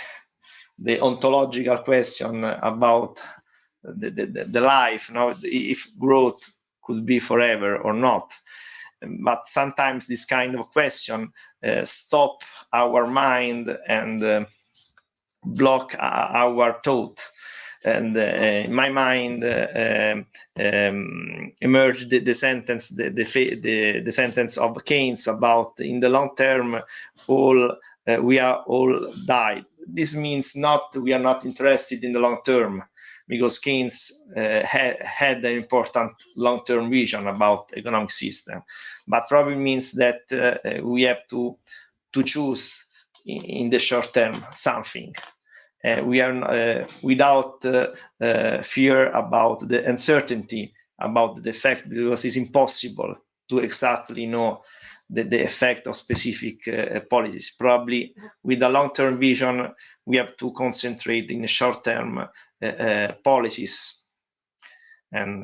[SPEAKER 4] the ontological question about the life, if growth could be forever or not. But sometimes this kind of question stop our mind and block our thoughts. And in my mind emerged the sentence, the sentence of Keynes about in the long term, we are all died. This means not we are not interested in the long term, because Keynes had an important long-term vision about economic system, but probably means that we have to choose in the short term something. We are without fear about the uncertainty about the effect, because it's impossible to exactly know the effect of specific policies. Probably with a long-term vision, we have to concentrate in short-term policies. And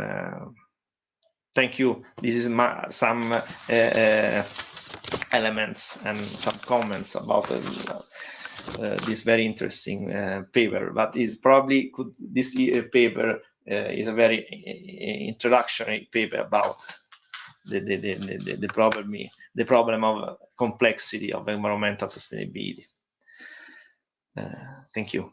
[SPEAKER 4] thank you. This is some elements and some comments about this very interesting paper. But is probably this paper is a very introductory paper about the problem of complexity of environmental sustainability. Thank you.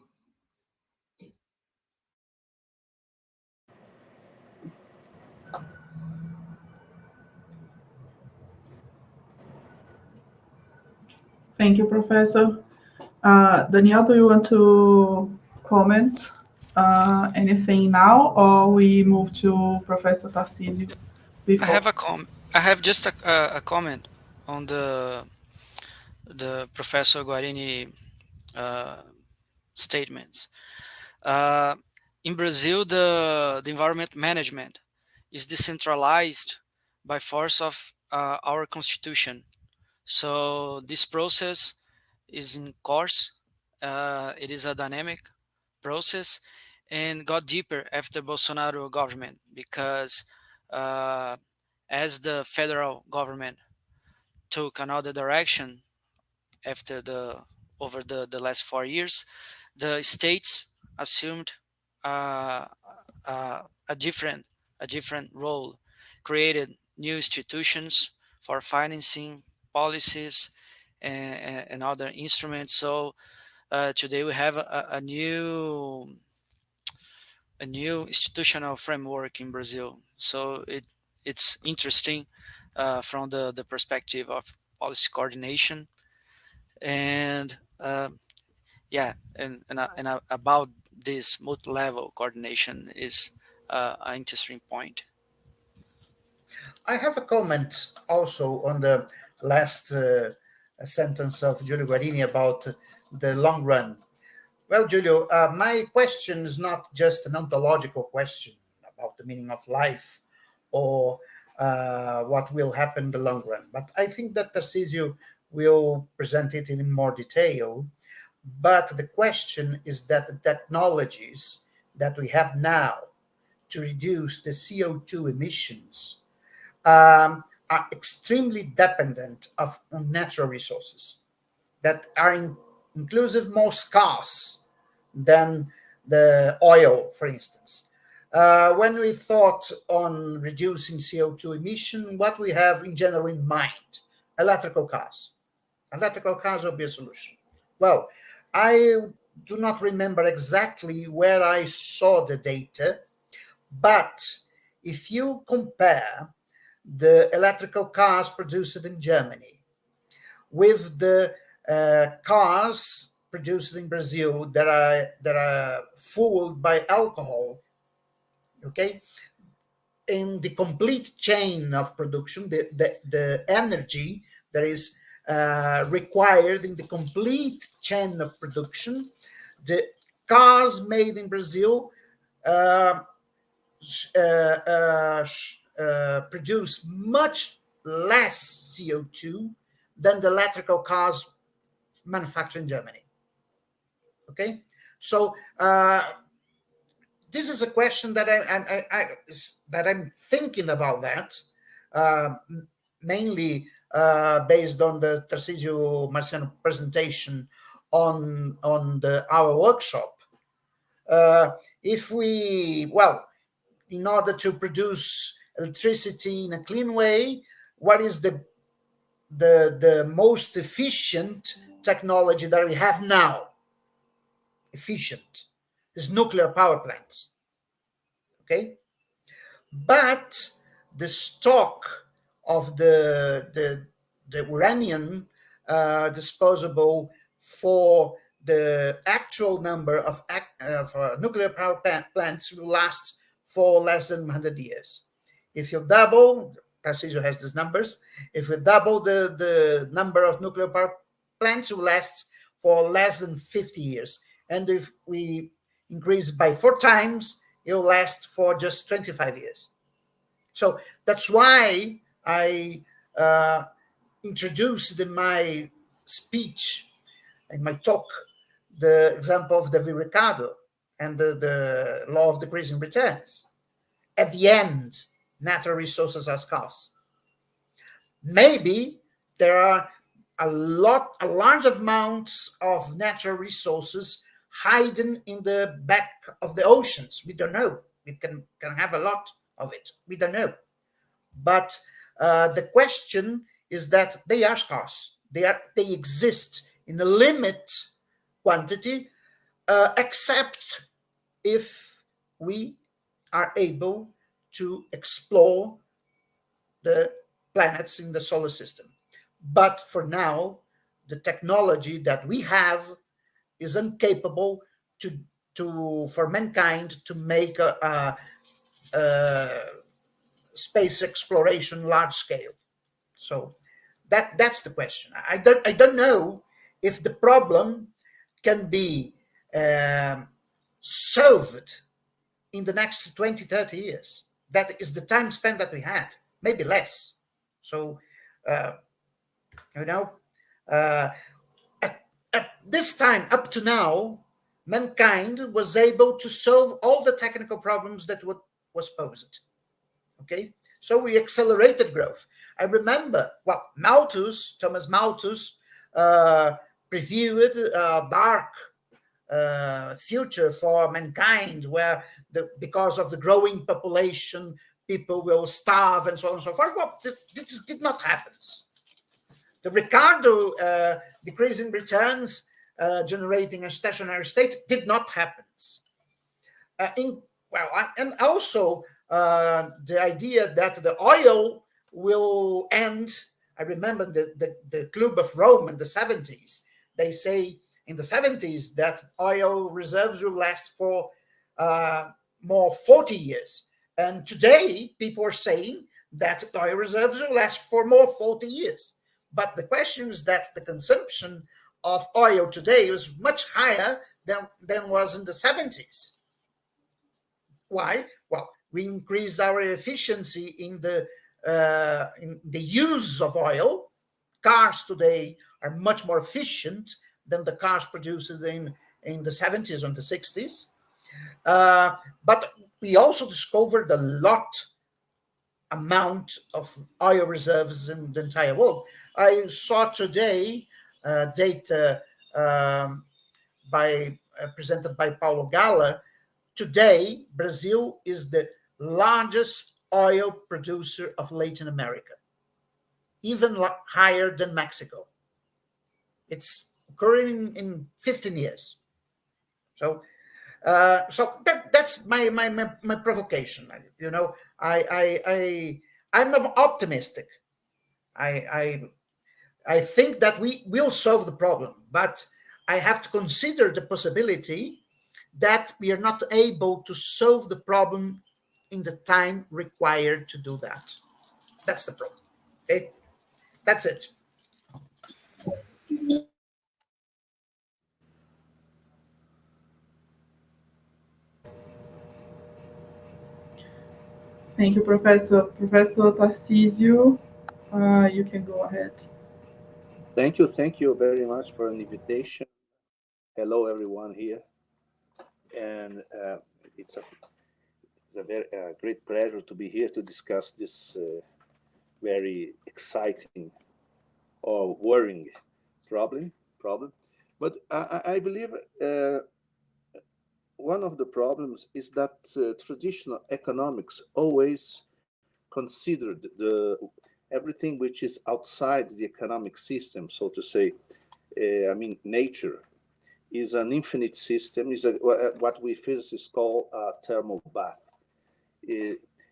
[SPEAKER 2] Thank you, Professor. Daniel, do you want to comment anything now, or we move to Professor Tarcísio?
[SPEAKER 3] I have a comment. I have just a comment on the Professor Guarini statements. In Brazil, the environment management is decentralized by force of our constitution. So this process is in course. It is a dynamic process, and got deeper after Bolsonaro government, because as the federal government took another direction after over the last 4 years, the states assumed a different role, created new institutions for financing policies and other instruments. So today we have a new institutional framework in Brazil. So it's interesting from the perspective of policy coordination and about this multi-level coordination is an interesting point.
[SPEAKER 1] I have a comment also on the last sentence of Giulio Guarini about the long run. Well, Giulio, my question is not just an ontological question about the meaning of life or what will happen in the long run, but I think that Tarcísio will present it in more detail. But the question is that the technologies that we have now to reduce the CO2 emissions are extremely dependent on natural resources that are inclusive more scarce than the oil, for instance. When we thought on reducing CO2 emission, what we have in general in mind, electrical cars. Electrical cars will be a solution. Well, I do not remember exactly where I saw the data, but if you compare the electrical cars produced in Germany with the cars produced in Brazil that are fueled by alcohol, okay, in the complete chain of production, the energy that is required in the complete chain of production, the cars made in Brazil produce much less CO2 than the electrical cars manufactured in Germany. Okay, so this is a question that I'm thinking about that, mainly based on the Tarcísio Marciano presentation on our workshop. If we, well, in order to produce electricity in a clean way, what is the most efficient technology that we have now? Efficient is nuclear power plants. Okay, but the stock of the uranium disposable for the actual number of nuclear power plants will last for less than 100 years. If you double, Tarcísio has these numbers, if we double the number of nuclear power plants, it will last for less than 50 years. And if we increase by 4 times, it will last for just 25 years. So that's why I introduced in my speech, in my talk, the example of David Ricardo and the law of decreasing returns. At the end, natural resources are scarce. Maybe there are a large amounts of natural resources hidden in the back of the oceans. We don't know. We can have a lot of it. We don't know. But the question is that they are scarce. They exist in a limit quantity, except if we are able to explore the planets in the solar system. But for now, the technology that we have is incapable for mankind to make a space exploration large scale. So that's the question. I don't know if the problem can be solved in the next 20, 30 years. That is the time span that we had, maybe less. So, at this time, up to now, mankind was able to solve all the technical problems that was posed. Okay, so we accelerated growth. I remember, Thomas Malthus previewed dark future for mankind, where because of the growing population, people will starve and so on and so forth. Well, this did not happen. The Ricardo decrease in returns generating a stationary state did not happen. And also the idea that the oil will end. I remember the Club of Rome in the 70s. They say in the 70s that oil reserves will last for more 40 years. And today, people are saying that oil reserves will last for more 40 years. But the question is that the consumption of oil today is much higher than was in the 70s. Why? Well, we increased our efficiency in the use of oil. Cars today are much more efficient than the cars produced in the 70s and the 60s. But we also discovered a amount of oil reserves in the entire world. I saw today data presented by Paulo Gala. Today, Brazil is the largest oil producer of Latin America, even higher than Mexico. It's occurring in 15 years. So that's my provocation. You know, I'm optimistic. I think that we will solve the problem, but I have to consider the possibility that we are not able to solve the problem in the time required to do that. That's the problem. Okay, that's it.
[SPEAKER 2] Thank you, Professor. Professor Tarcísio, you can go ahead.
[SPEAKER 5] Thank you very much for an invitation. Hello, everyone here. And it's a very great pleasure to be here to discuss this very exciting or worrying problem. But I believe one of the problems is that traditional economics always considered everything which is outside the economic system, so to say. Nature is an infinite system, is what we physicists call a thermal bath,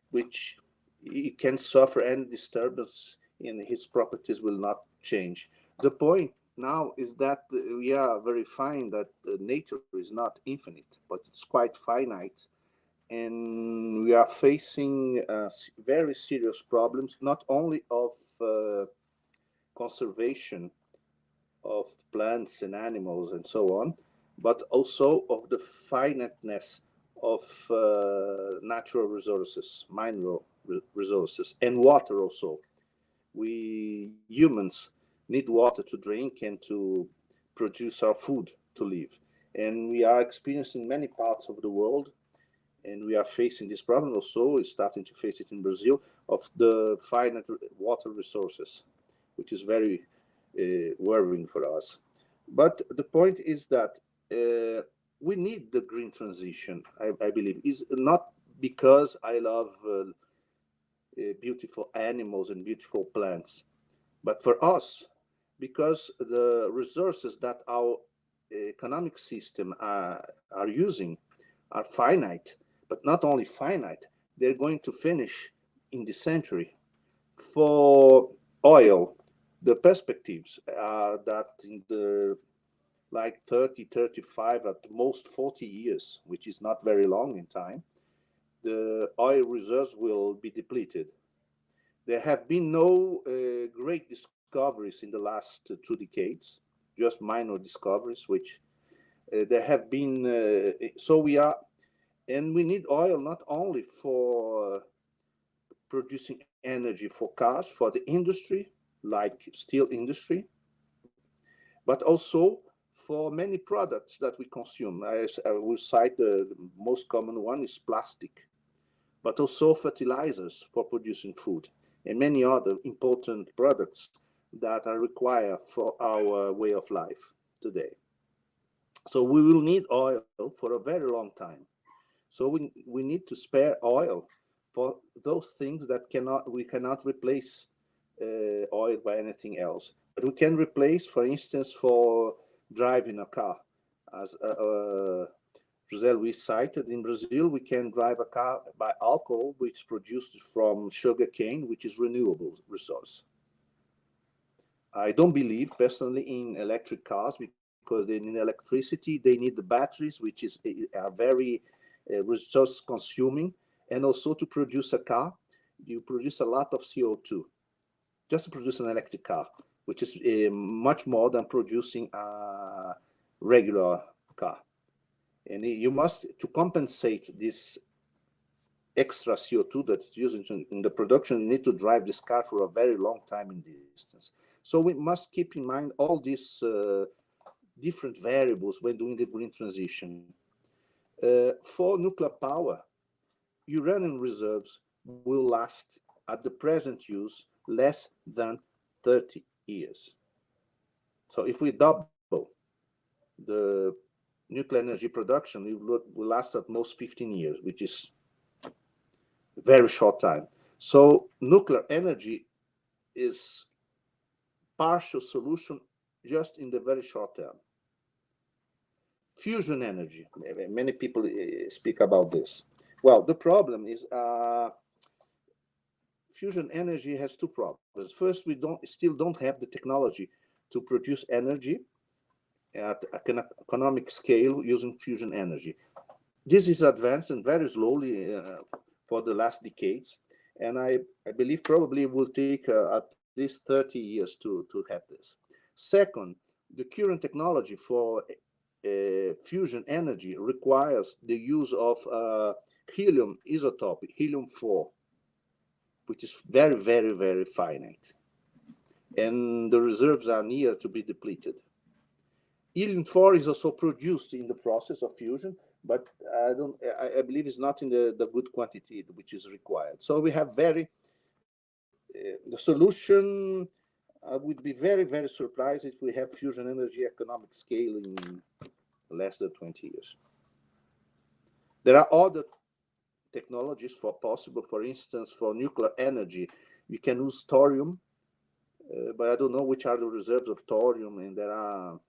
[SPEAKER 5] which it can suffer any disturbance and its properties will not change. The point now is that we are verifying that nature is not infinite, but it's quite finite. And we are facing very serious problems, not only of conservation of plants and animals and so on, but also of the finiteness of natural resources, mineral resources, and water also. We humans need water to drink and to produce our food to live. And we are experiencing many parts of the world, and we are facing this problem also, we're starting to face it in Brazil, of the finite water resources, which is very worrying for us. But the point is that we need the green transition, I believe. Is not because I love beautiful animals and beautiful plants, but for us, because the resources that our economic system are using are finite, but not only finite, they're going to finish in this century. For oil, the perspectives are that in the 30, 35, at most 40 years, which is not very long in time, the oil reserves will be depleted. There have been no great discoveries in the last 2 decades, just minor discoveries, which there have been. So we are, and we need oil not only for producing energy for cars, for the industry, like steel industry, but also for many products that we consume. I will cite the most common one is plastic, but also fertilizers for producing food, and many other important products that are required for our way of life today. So we will need oil for a very long time. So we need to spare oil for those things that we cannot replace oil by anything else. But we can replace, for instance, for driving a car. As José Luis cited, in Brazil, we can drive a car by alcohol, which is produced from sugarcane, which is renewable resource. I don't believe personally in electric cars because they need electricity, they need the batteries, which are very resource consuming, and also to produce a car, you produce a lot of CO2 just to produce an electric car, which is much more than producing a regular car. And you must, to compensate this extra CO2 that is used in the production, you need to drive this car for a very long time in distance. So we must keep in mind all these different variables when doing the green transition. For nuclear power, uranium reserves will last at the present use less than 30 years. So if we double the nuclear energy production, it will last at most 15 years, which is a very short time. So nuclear energy is partial solution just in the very short term. Fusion energy, many people speak about this. Well, the problem is fusion energy has two problems. First, we still don't have the technology to produce energy at an economic scale using fusion energy. This is advancing very slowly for the last decades, and I believe probably it will take at least 30 years to have this. Second, the current technology for fusion energy requires the use of helium isotope, helium-4, which is very, very, very finite. And the reserves are near to be depleted. Helium-4 is also produced in the process of fusion, but I believe it's not in the good quantity which is required. So we have the solution, I would be very, very surprised if we have fusion energy economic scale in less than 20 years. There are other technologies possible. For instance, for nuclear energy, you can use thorium, but I don't know which are the reserves of thorium, and there are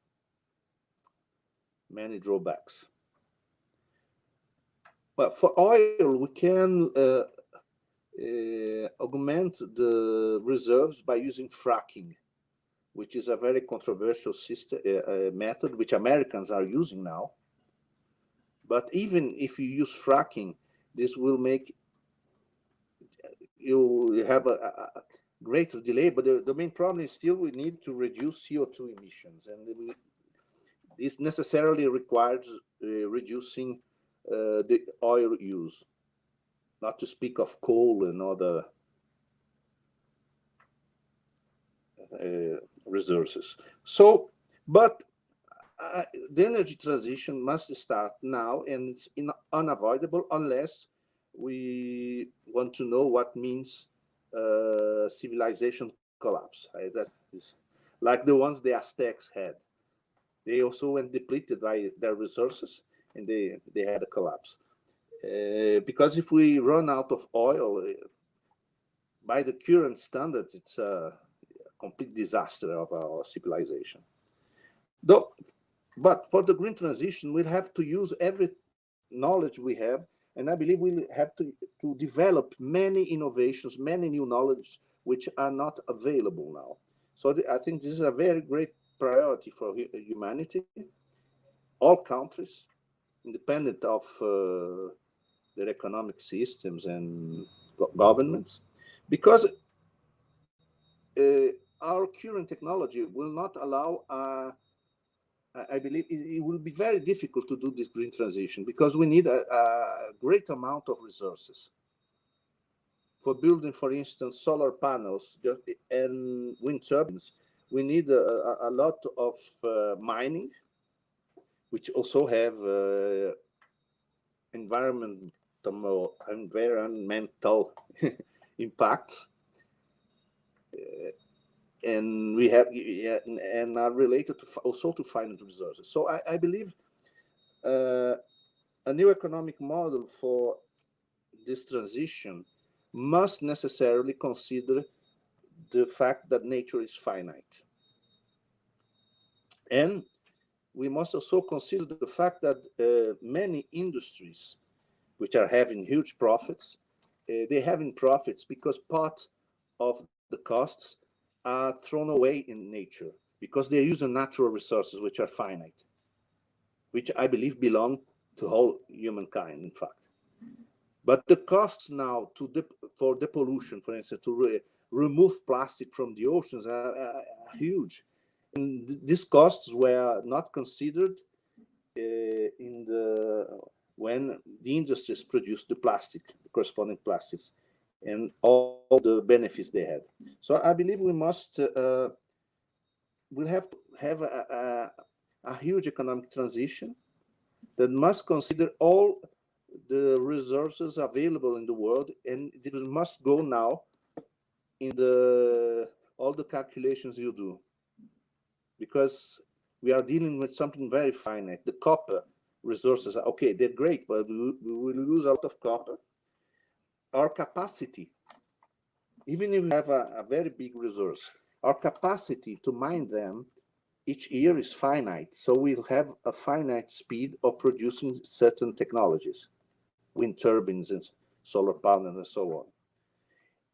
[SPEAKER 5] many drawbacks. But for oil, we can augment the reserves by using fracking, which is a very controversial method which Americans are using now. But even if you use fracking, this will make you have a greater delay. But the main problem is still we need to reduce CO2 emissions, and this necessarily requires reducing the oil use, not to speak of coal and other resources. So, but the energy transition must start now, and it's unavoidable unless we want to know what means civilization collapse. Right? That is like the ones the Aztecs had. They also went depleted by their resources, and they had a collapse. Because if we run out of oil, by the current standards, it's a complete disaster of our civilization. But for the green transition, we'll have to use every knowledge we have, and I believe we'll have to develop many innovations, many new knowledge which are not available now. So I think this is a very great priority for humanity, all countries, independent of their economic systems and governments, because our current technology will not allow, I believe it will be very difficult to do this green transition because we need a great amount of resources. For building, for instance, solar panels and wind turbines, we need a lot of mining, which also have environmental impacts, and we have and are related to also to finite resources. So I believe a new economic model for this transition must necessarily consider the fact that nature is finite. And we must also consider the fact that many industries which are having huge profits, they're having profits because part of the costs are thrown away in nature because they're using natural resources which are finite, which I believe belong to whole humankind, in fact. But the costs now for depollution, for instance, to remove plastic from the oceans are huge. And these costs were not considered when the industries produced the plastic, the corresponding plastics, and all the benefits they had. So I believe we'll have to have a huge economic transition that must consider all the resources available in the world, and it must go now in all the calculations you do, because we are dealing with something very finite. The copper resources are okay, they're great, but we will lose a lot of copper. Our capacity, even if we have a very big resource, our capacity to mine them each year is finite. So we'll have a finite speed of producing certain technologies, wind turbines and solar panels and so on.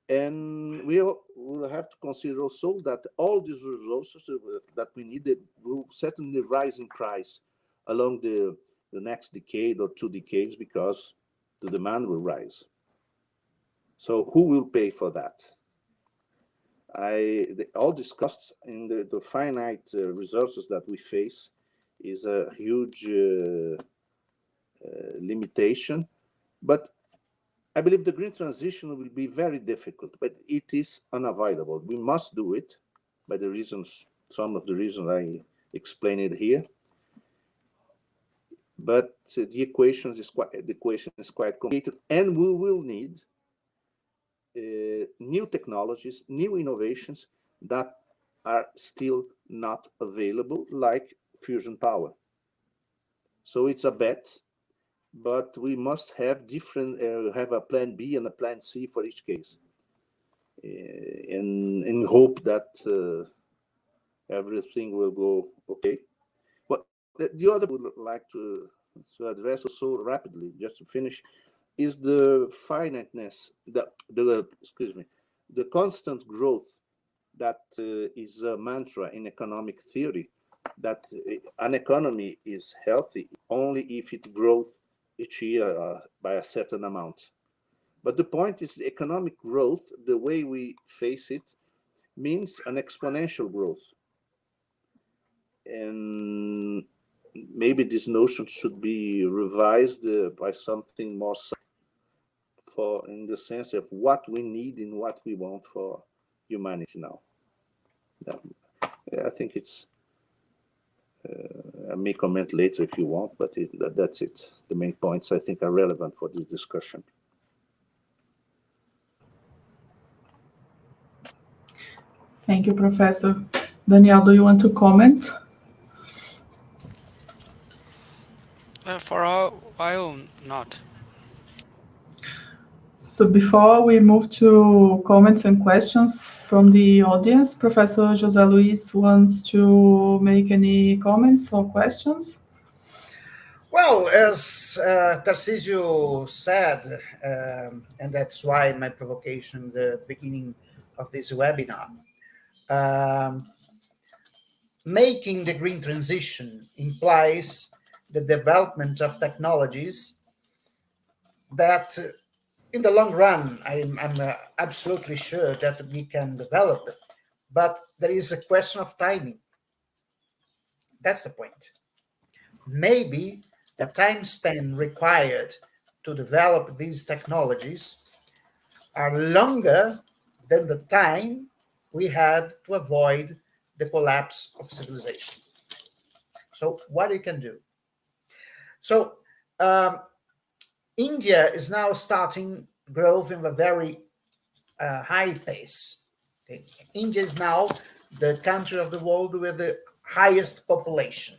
[SPEAKER 5] And we'll have to consider also that all these resources that we needed will certainly rise in price along the next decade or 2 decades because the demand will rise. So who will pay for that? All these costs in the finite resources that we face is a huge limitation. But I believe the green transition will be very difficult, but it is unavoidable. We must do it by the reasons, some of the reasons I explained it here. But the equation is quite complicated, and we will need new technologies, new innovations that are still not available, like fusion power. So it's a bet, but we must have have a plan B and a plan C for each case, and hope that everything will go okay. But the other would like to address also rapidly, just to finish, is the finiteness, the constant growth that is a mantra in economic theory, that an economy is healthy only if it grows each year by a certain amount. But the point is, the economic growth, the way we face it, means an exponential growth. And maybe this notion should be revised by something more in the sense of what we need and what we want for humanity now. I think it's I may comment later if you want, but that's it. The main points I think are relevant for this discussion.
[SPEAKER 2] Thank you, Professor. Daniel, do you want to comment?
[SPEAKER 3] For a while, not.
[SPEAKER 2] So before we move to comments and questions from the audience, Professor José Luis wants to make any comments or questions?
[SPEAKER 1] Well, as Tarcísio said, and that's why my provocation, the beginning of this webinar, making the green transition implies the development of technologies that in the long run, I'm absolutely sure that we can develop it, but there is a question of timing. That's the point. Maybe the time span required to develop these technologies are longer than the time we had to avoid the collapse of civilization. So what you can do? So India is now starting growth in a very high pace. Okay? India is now the country of the world with the highest population.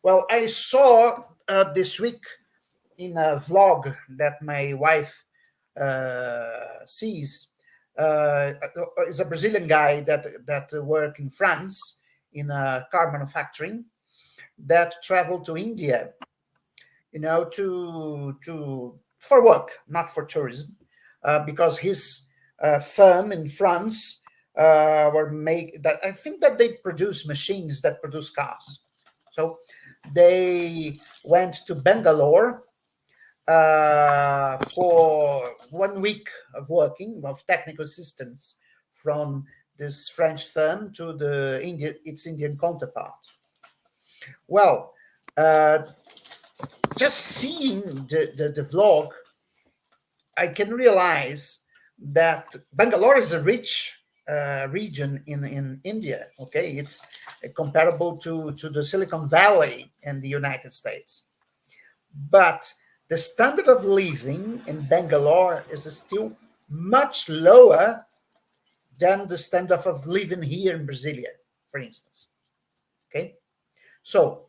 [SPEAKER 1] Well, I saw this week in a vlog that my wife sees. Is a Brazilian guy that work in France in car manufacturing, that traveled to India, to for work, not for tourism, because his firm in France I think that they produce machines that produce cars. So they went to Bangalore for 1 week of working of technical assistance from this French firm to its Indian counterpart. Well, just seeing the vlog, I can realize that Bangalore is a rich region in India. Okay, it's comparable to the Silicon Valley in the United States, but the standard of living in Bangalore is still much lower than the standard of living here in Brasília, for instance. Okay, so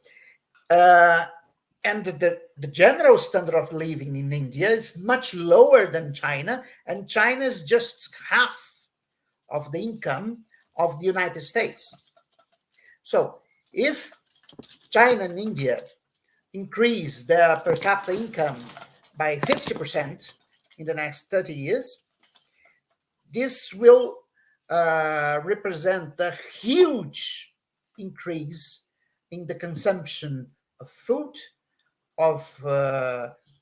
[SPEAKER 1] and the general standard of living in India is much lower than China, and China is just half of the income of the United States. So if China and India increase their per capita income by 50% in the next 30 years, this will represent a huge increase in the consumption of food, of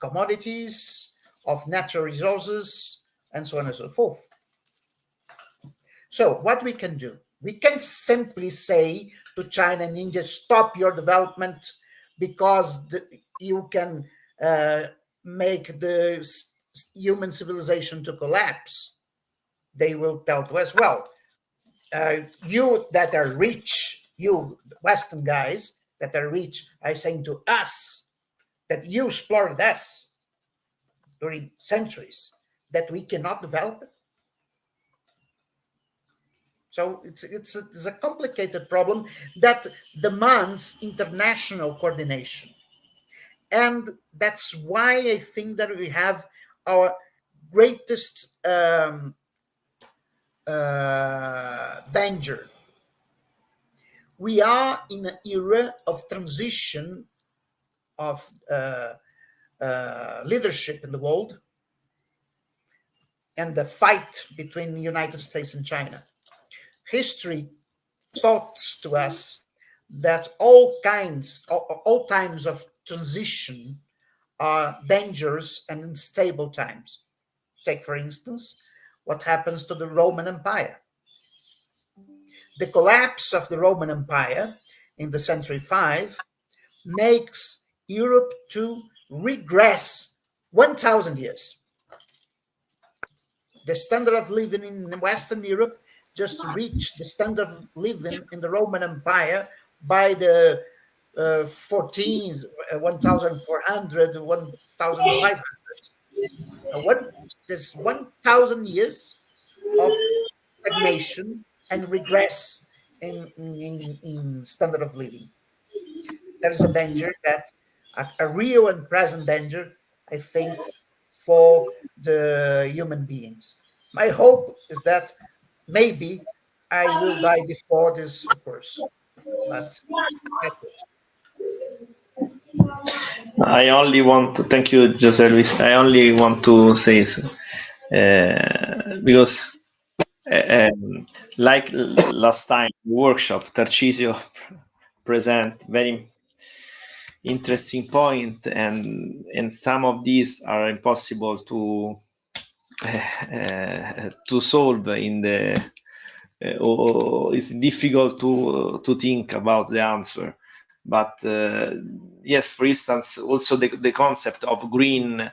[SPEAKER 1] commodities, of natural resources, and so on and so forth. So what we can do? We can simply say to China and India, stop your development because you can make the human civilization to collapse. They will tell to us, well, you that are rich, you Western guys that are rich, are saying to us that you explored us during centuries, that we cannot develop it. So it's a complicated problem that demands international coordination. And that's why I think that we have our greatest danger. We are in an era of transition of leadership in the world, and the fight between the United States and China. History taught to us that all times of transition are dangerous and unstable times. Take, for instance, what happens to the Roman Empire. The collapse of the Roman Empire in the century 5 makes Europe to regress 1,000 years. The standard of living in Western Europe just reached the standard of living in the Roman Empire by the 1,400, 1,500. There's 1,000 years of stagnation and regress in standard of living. There is a danger, that a real and present danger, I think, for the human beings. My hope is that maybe I will die before this occurs, but that's it.
[SPEAKER 4] I only want to thank you, José Luis. I only want to say because like last time workshop, Tarcísio present very interesting point, and some of these are impossible to solve in the or it's difficult to think about the answer. But yes, for instance, also the concept of green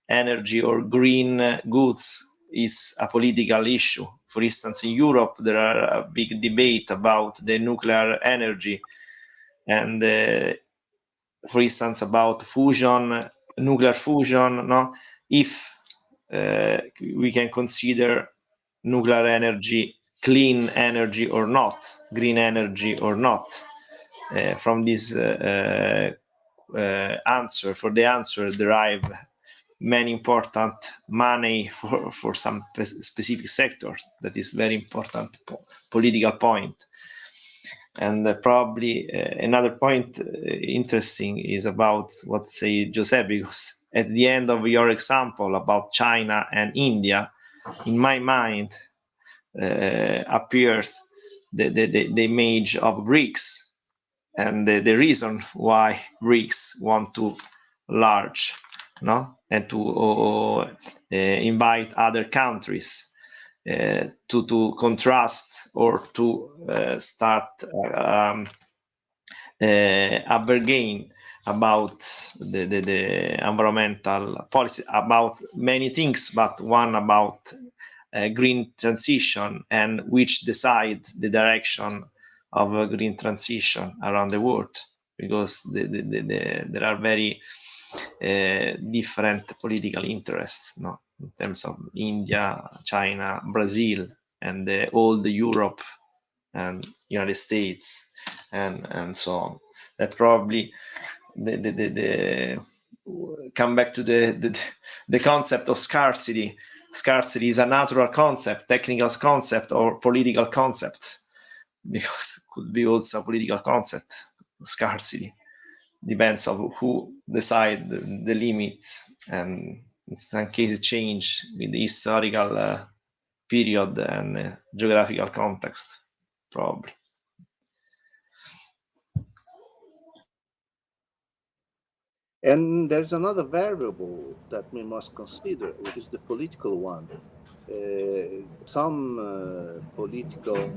[SPEAKER 4] energy or green goods is a political issue. For instance, in Europe, there are a big debate about the nuclear energy, and for instance, about fusion, nuclear fusion. No, if we can consider nuclear energy clean energy or not, green energy or not. From this answer derive many important money for some specific sectors. That is very important political point. And probably another point interesting is about what say José, because at the end of your example about China and India, in my mind appears the image of BRICS, and the reason why BRICS want to large, and to invite other countries to contrast or to start a bargain about the environmental policy, about many things, but one about green transition, and which decide the direction of a green transition around the world, because there are very different political interests, in terms of India, China, Brazil, and all the Europe and United States, and so on. That probably the come back to the concept of scarcity. Scarcity is a natural concept, technical concept, or political concept, because it could be also a political concept. Scarcity depends on who decide the limits, and in some cases change with the historical period and geographical context, probably.
[SPEAKER 5] And there's another variable that we must consider, which is the political one. Some political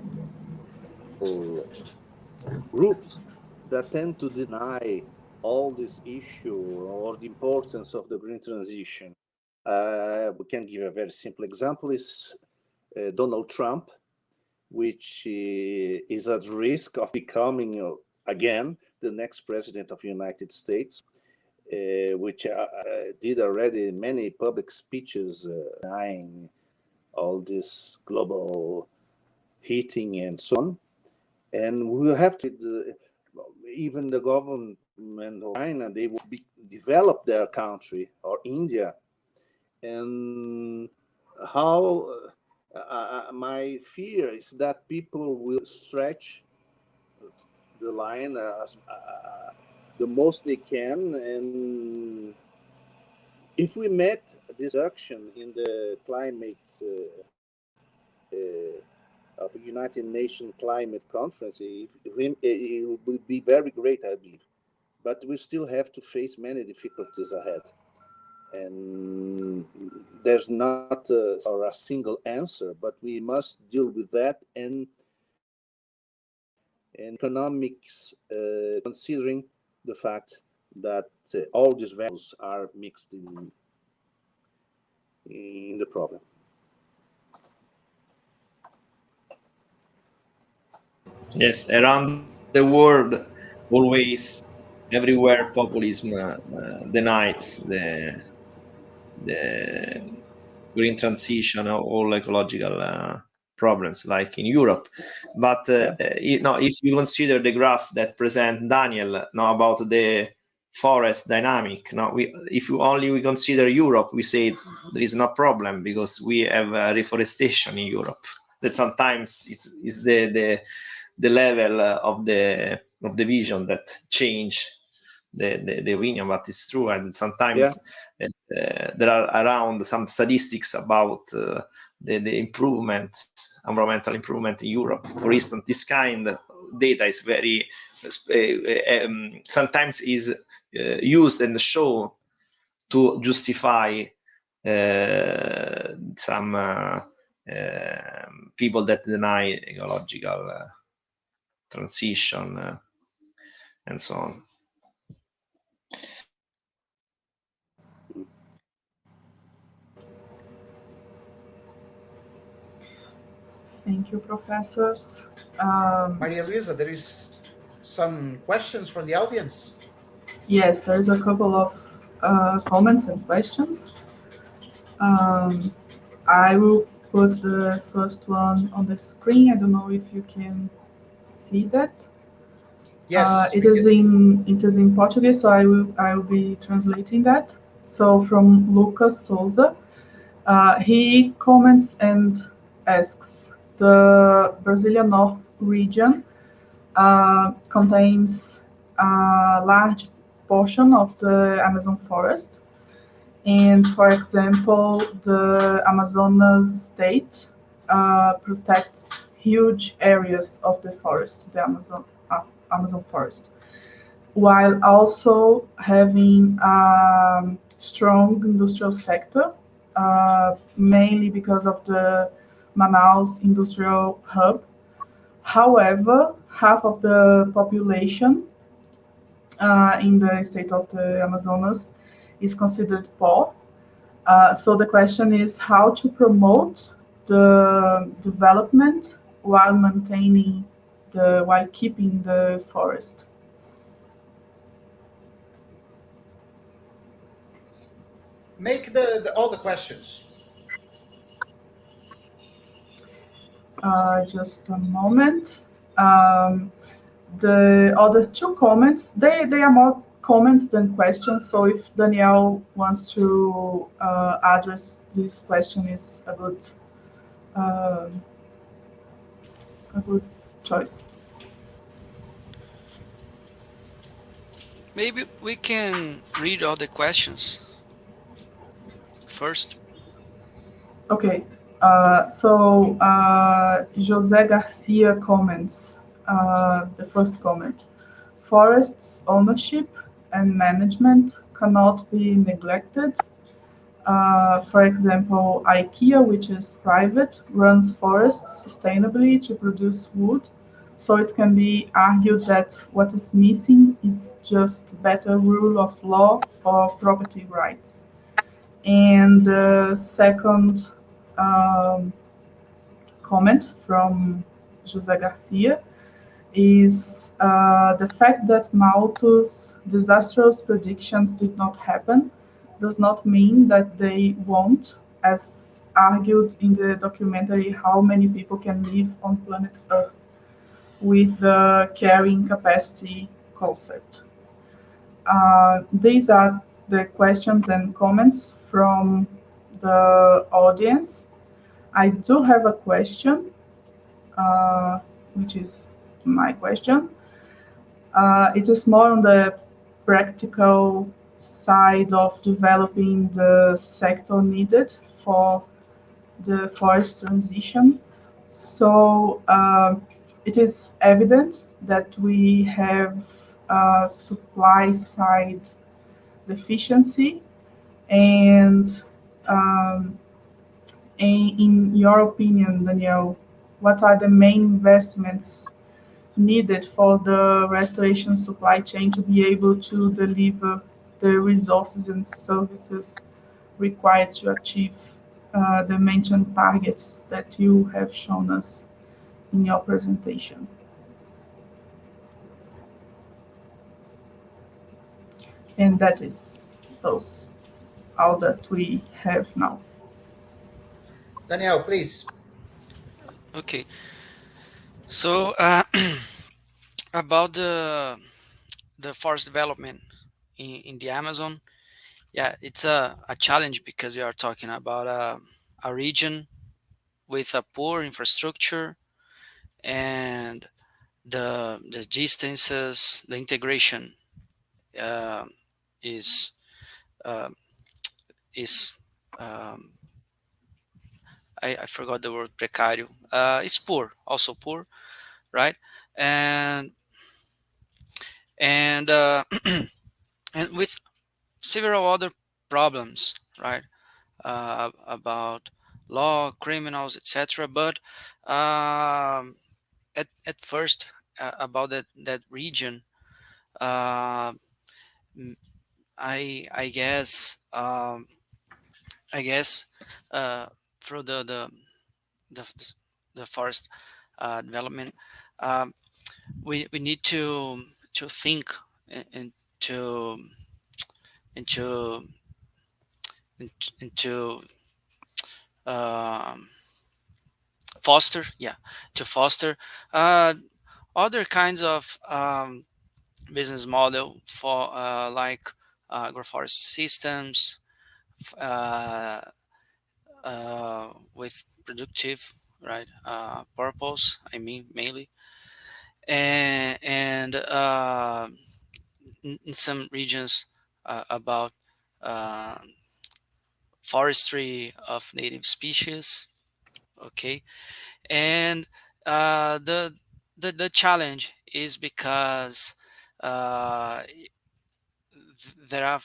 [SPEAKER 5] groups that tend to deny all this issue or the importance of the green transition. We can give a very simple example, is Donald Trump, which is at risk of becoming again the next president of the United States, which did already many public speeches denying all this global heating and so on. And we will have to, even the government of China, they will develop their country, or India. And how my fear is that people will stretch the line the most they can. And if we met this action in the climate of the United Nations Climate Conference, it will be very great, I believe. But we still have to face many difficulties ahead. And there's not a single answer, but we must deal with that. And economics, considering the fact that all these values are mixed in the problem.
[SPEAKER 4] Yes, around the world, always, everywhere, populism denies the green transition or all ecological problems, like in Europe. But if you consider the graph that present Daniel about the forest dynamic, if we consider Europe, we say there is no problem because we have reforestation in Europe. That sometimes it's the level of the vision that change the opinion, but it's true. And sometimes there are around some statistics about the improvement, environmental improvement in Europe. For instance, this kind of data is very sometimes is used and shown to justify some people that deny ecological transition and so on.
[SPEAKER 2] Thank you, professors.
[SPEAKER 1] Maria Luiza, there is some questions from the audience.
[SPEAKER 2] Yes, there's a couple of comments and questions. I will put the first one on the screen. I don't know if you can see that.
[SPEAKER 1] Yes,
[SPEAKER 2] It is in Portuguese, so I will be translating that. So from Lucas Souza, he comments and asks, the Brazilian North region contains a large portion of the Amazon forest. And for example, the Amazonas state protects huge areas of the forest, the Amazon forest, while also having a strong industrial sector, mainly because of the Manaus industrial hub. However, half of the population in the state of the Amazonas is considered poor. So the question is how to promote the development while while keeping the forest.
[SPEAKER 1] make all the questions.
[SPEAKER 2] Just a moment. The other two comments, they are more comments than questions. So if Danielle wants to address this question, is um a good choice.
[SPEAKER 3] Maybe we can read all the questions first.
[SPEAKER 2] Okay. José Garcia comments the first comment. Forests ownership and management cannot be neglected. For example, IKEA, which is private, runs forests sustainably to produce wood. So it can be argued that what is missing is just better rule of law or property rights. And the second um, comment from José Garcia is the fact that Malthus' disastrous predictions did not happen does not mean that they won't, as argued in the documentary How Many People Can Live on Planet Earth, with the carrying capacity concept. These are the questions and comments from the audience. I do have a question, which is my question. It is more on the practical side of developing the sector needed for the forest transition. So it is evident that we have supply side deficiency, and um, in your opinion, Daniel, what are the main investments needed for the restoration supply chain to be able to deliver the resources and services required to achieve the mentioned targets that you have shown us in your presentation? And that is those all that we have now.
[SPEAKER 1] Danielle, please.
[SPEAKER 3] Okay. So about the forest development in the Amazon, yeah, it's a challenge because we are talking about a region with a poor infrastructure, and the distances, the integration uh, is uh, is um, I forgot the word precario. It's poor, also poor, right? And and and with several other problems, right? About law, criminals, etc. But at first, about that region, uh, I guess I guess uh, through the, the forest development, um, we need to think and to into into um, foster, yeah, to foster uh, other kinds of business model for like agroforest systems with productive, right, purpose, I mean, mainly. And in some regions about forestry of native species. Okay, and the challenge is because there are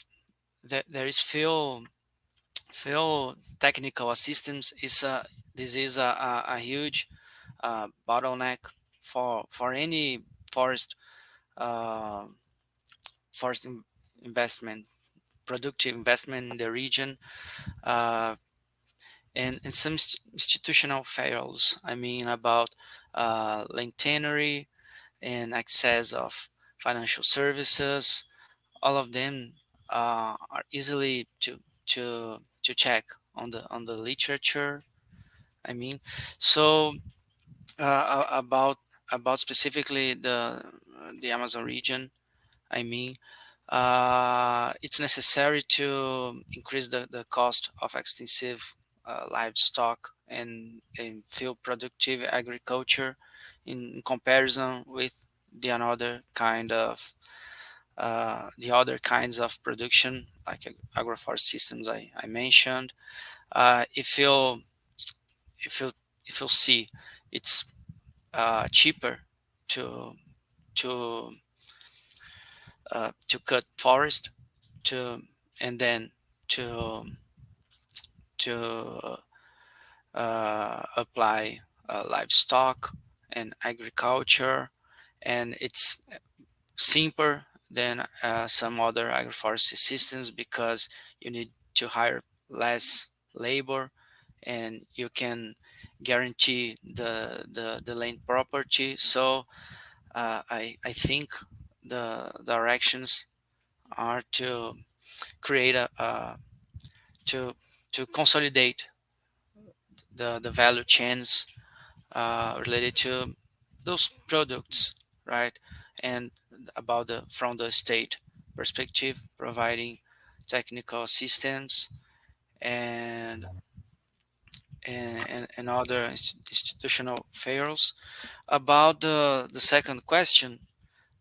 [SPEAKER 3] there is few technical assistance. This is a huge bottleneck for any forest uh, forest investment, productive investment in the region, uh, and some institutional fails. I mean, about land tenure and access of financial services. All of them are easily to check on the literature. I mean, so about specifically the Amazon region. I mean, it's necessary to increase the cost of extensive livestock and field productive agriculture in comparison with the other kinds of production like agroforest systems I mentioned. If if you if you see, it's cheaper to to to cut forest to and then to to apply livestock and agriculture, and it's simpler than some other agroforestry systems because you need to hire less labor and you can guarantee the land property. So I think the directions are to create to to consolidate the value chains related to those products, right? And about from the state perspective, providing technical assistance and and other institutional fails. About the second question,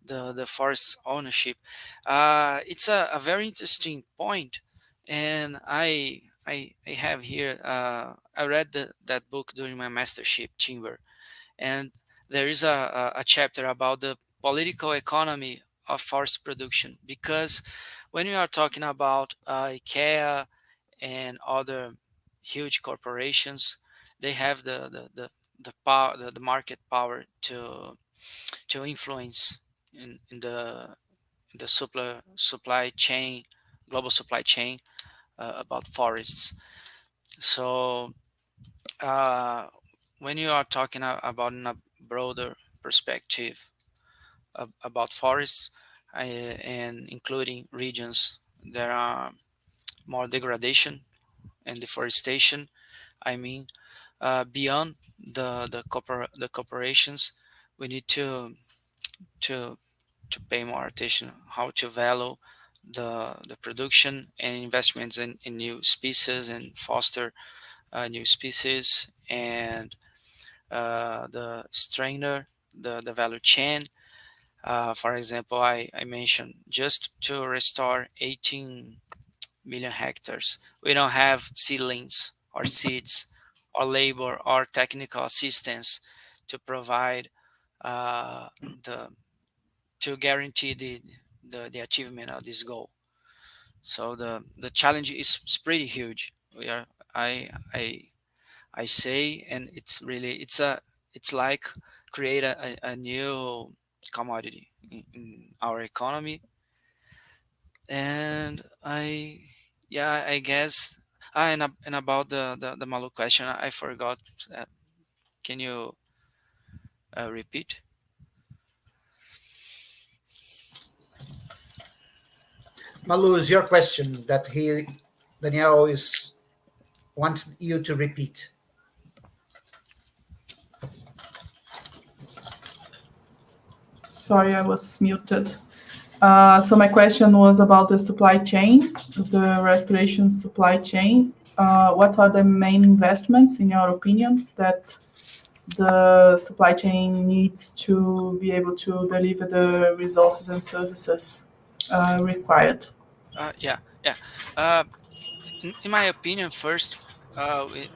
[SPEAKER 3] the forest ownership, it's a very interesting point, and I have here I read that book during my mastership, Timber, and there is a chapter about the political economy of forest production, because when you are talking about IKEA and other huge corporations, they have the power, the market power to influence in the supply chain, global supply chain, about forests. So uh, when you are talking about in a broader perspective about forests, and including regions there are more degradation and deforestation, I mean, beyond the corporations, we need to to pay more attention how to value the production and investments in new species and foster new species, and the strainer the value chain. For example, I mentioned just to restore 18 million hectares, we don't have seedlings or seeds or labor or technical assistance to provide uh, the to guarantee the achievement of this goal. So the challenge is pretty huge. We are I say, and it's really it's like create a new commodity in our economy. And yeah, I guess and about the Malu question, I forgot. uh, can you repeat?
[SPEAKER 1] Malu, is your question that Daniel is wants you to repeat?
[SPEAKER 2] Sorry, I was muted. So my question was about the supply chain, the restoration supply chain. What are the main investments, in your opinion, that the supply chain needs to be able to deliver the resources and services required?
[SPEAKER 3] Yeah. In my opinion, first,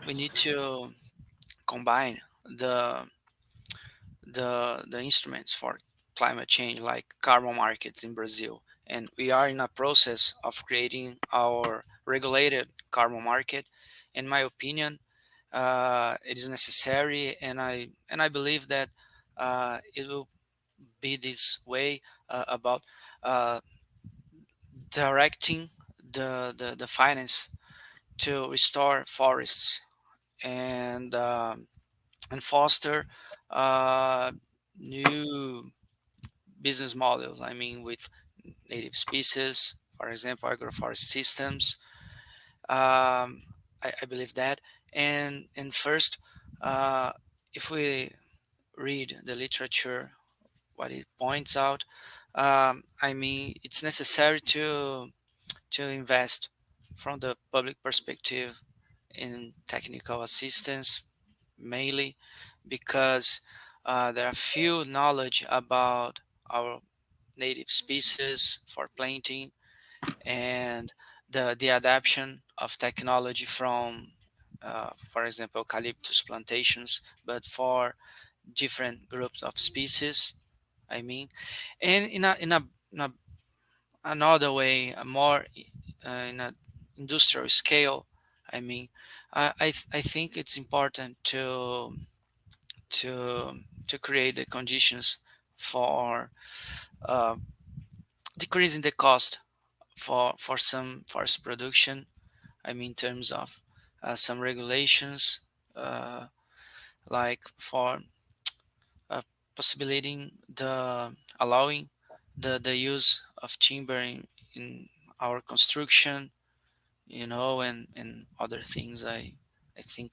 [SPEAKER 3] we need to combine the instruments for climate change, like carbon markets in Brazil, and we are in a process of creating our regulated carbon market. In my opinion, it is necessary, and I believe that it will be this way about uh, directing the finance to restore forests and foster uh, new business models. I mean, with native species, for example, agroforest systems. I believe that. And first, if we read the literature, what it points out, I mean, it's necessary to invest from the public perspective in technical assistance, mainly because there are few knowledge about our native species for planting and the adaptation of technology from, for example, eucalyptus plantations, but for different groups of species. I mean, and in a another way, a more in an industrial scale. I mean, I think it's important to to create the conditions for uh, decreasing the cost for some forest production. I mean, in terms of some regulations, like for uh, possibilitating the allowing the use of timber in our construction, and other things. I think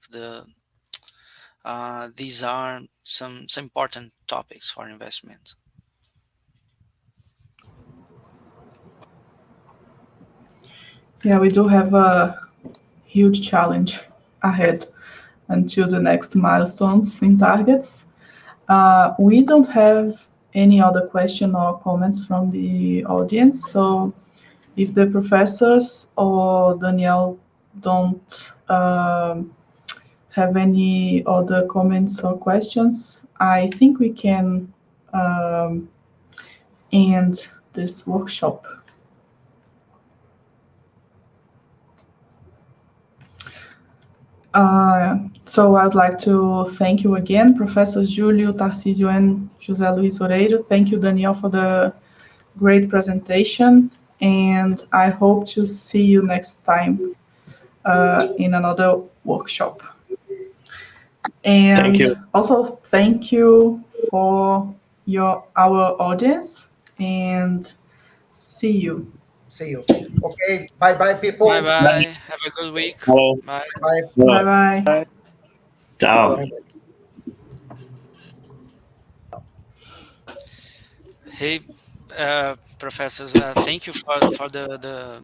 [SPEAKER 3] these are some important topics for investment.
[SPEAKER 2] Yeah, we do have a huge challenge ahead until the next milestones in targets. We don't have any other question or comments from the audience, so if the professors or Danielle don't have any other comments or questions, I think we can um, end this workshop. So I'd like to thank you again, Professors Giulio, Tarcísio, and José Luis Oreiro. Thank you, Danielle, for the great presentation, and I hope to see you next time in another workshop. And
[SPEAKER 4] Thank you.
[SPEAKER 2] also thank you for our audience, and see you.
[SPEAKER 1] See you. Okay. Bye bye, people.
[SPEAKER 3] Bye bye. Have a good week.
[SPEAKER 4] Hello.
[SPEAKER 3] Bye.
[SPEAKER 1] Bye.
[SPEAKER 2] Bye bye.
[SPEAKER 4] Ciao.
[SPEAKER 1] Bye.
[SPEAKER 3] Hey, professors, thank you for the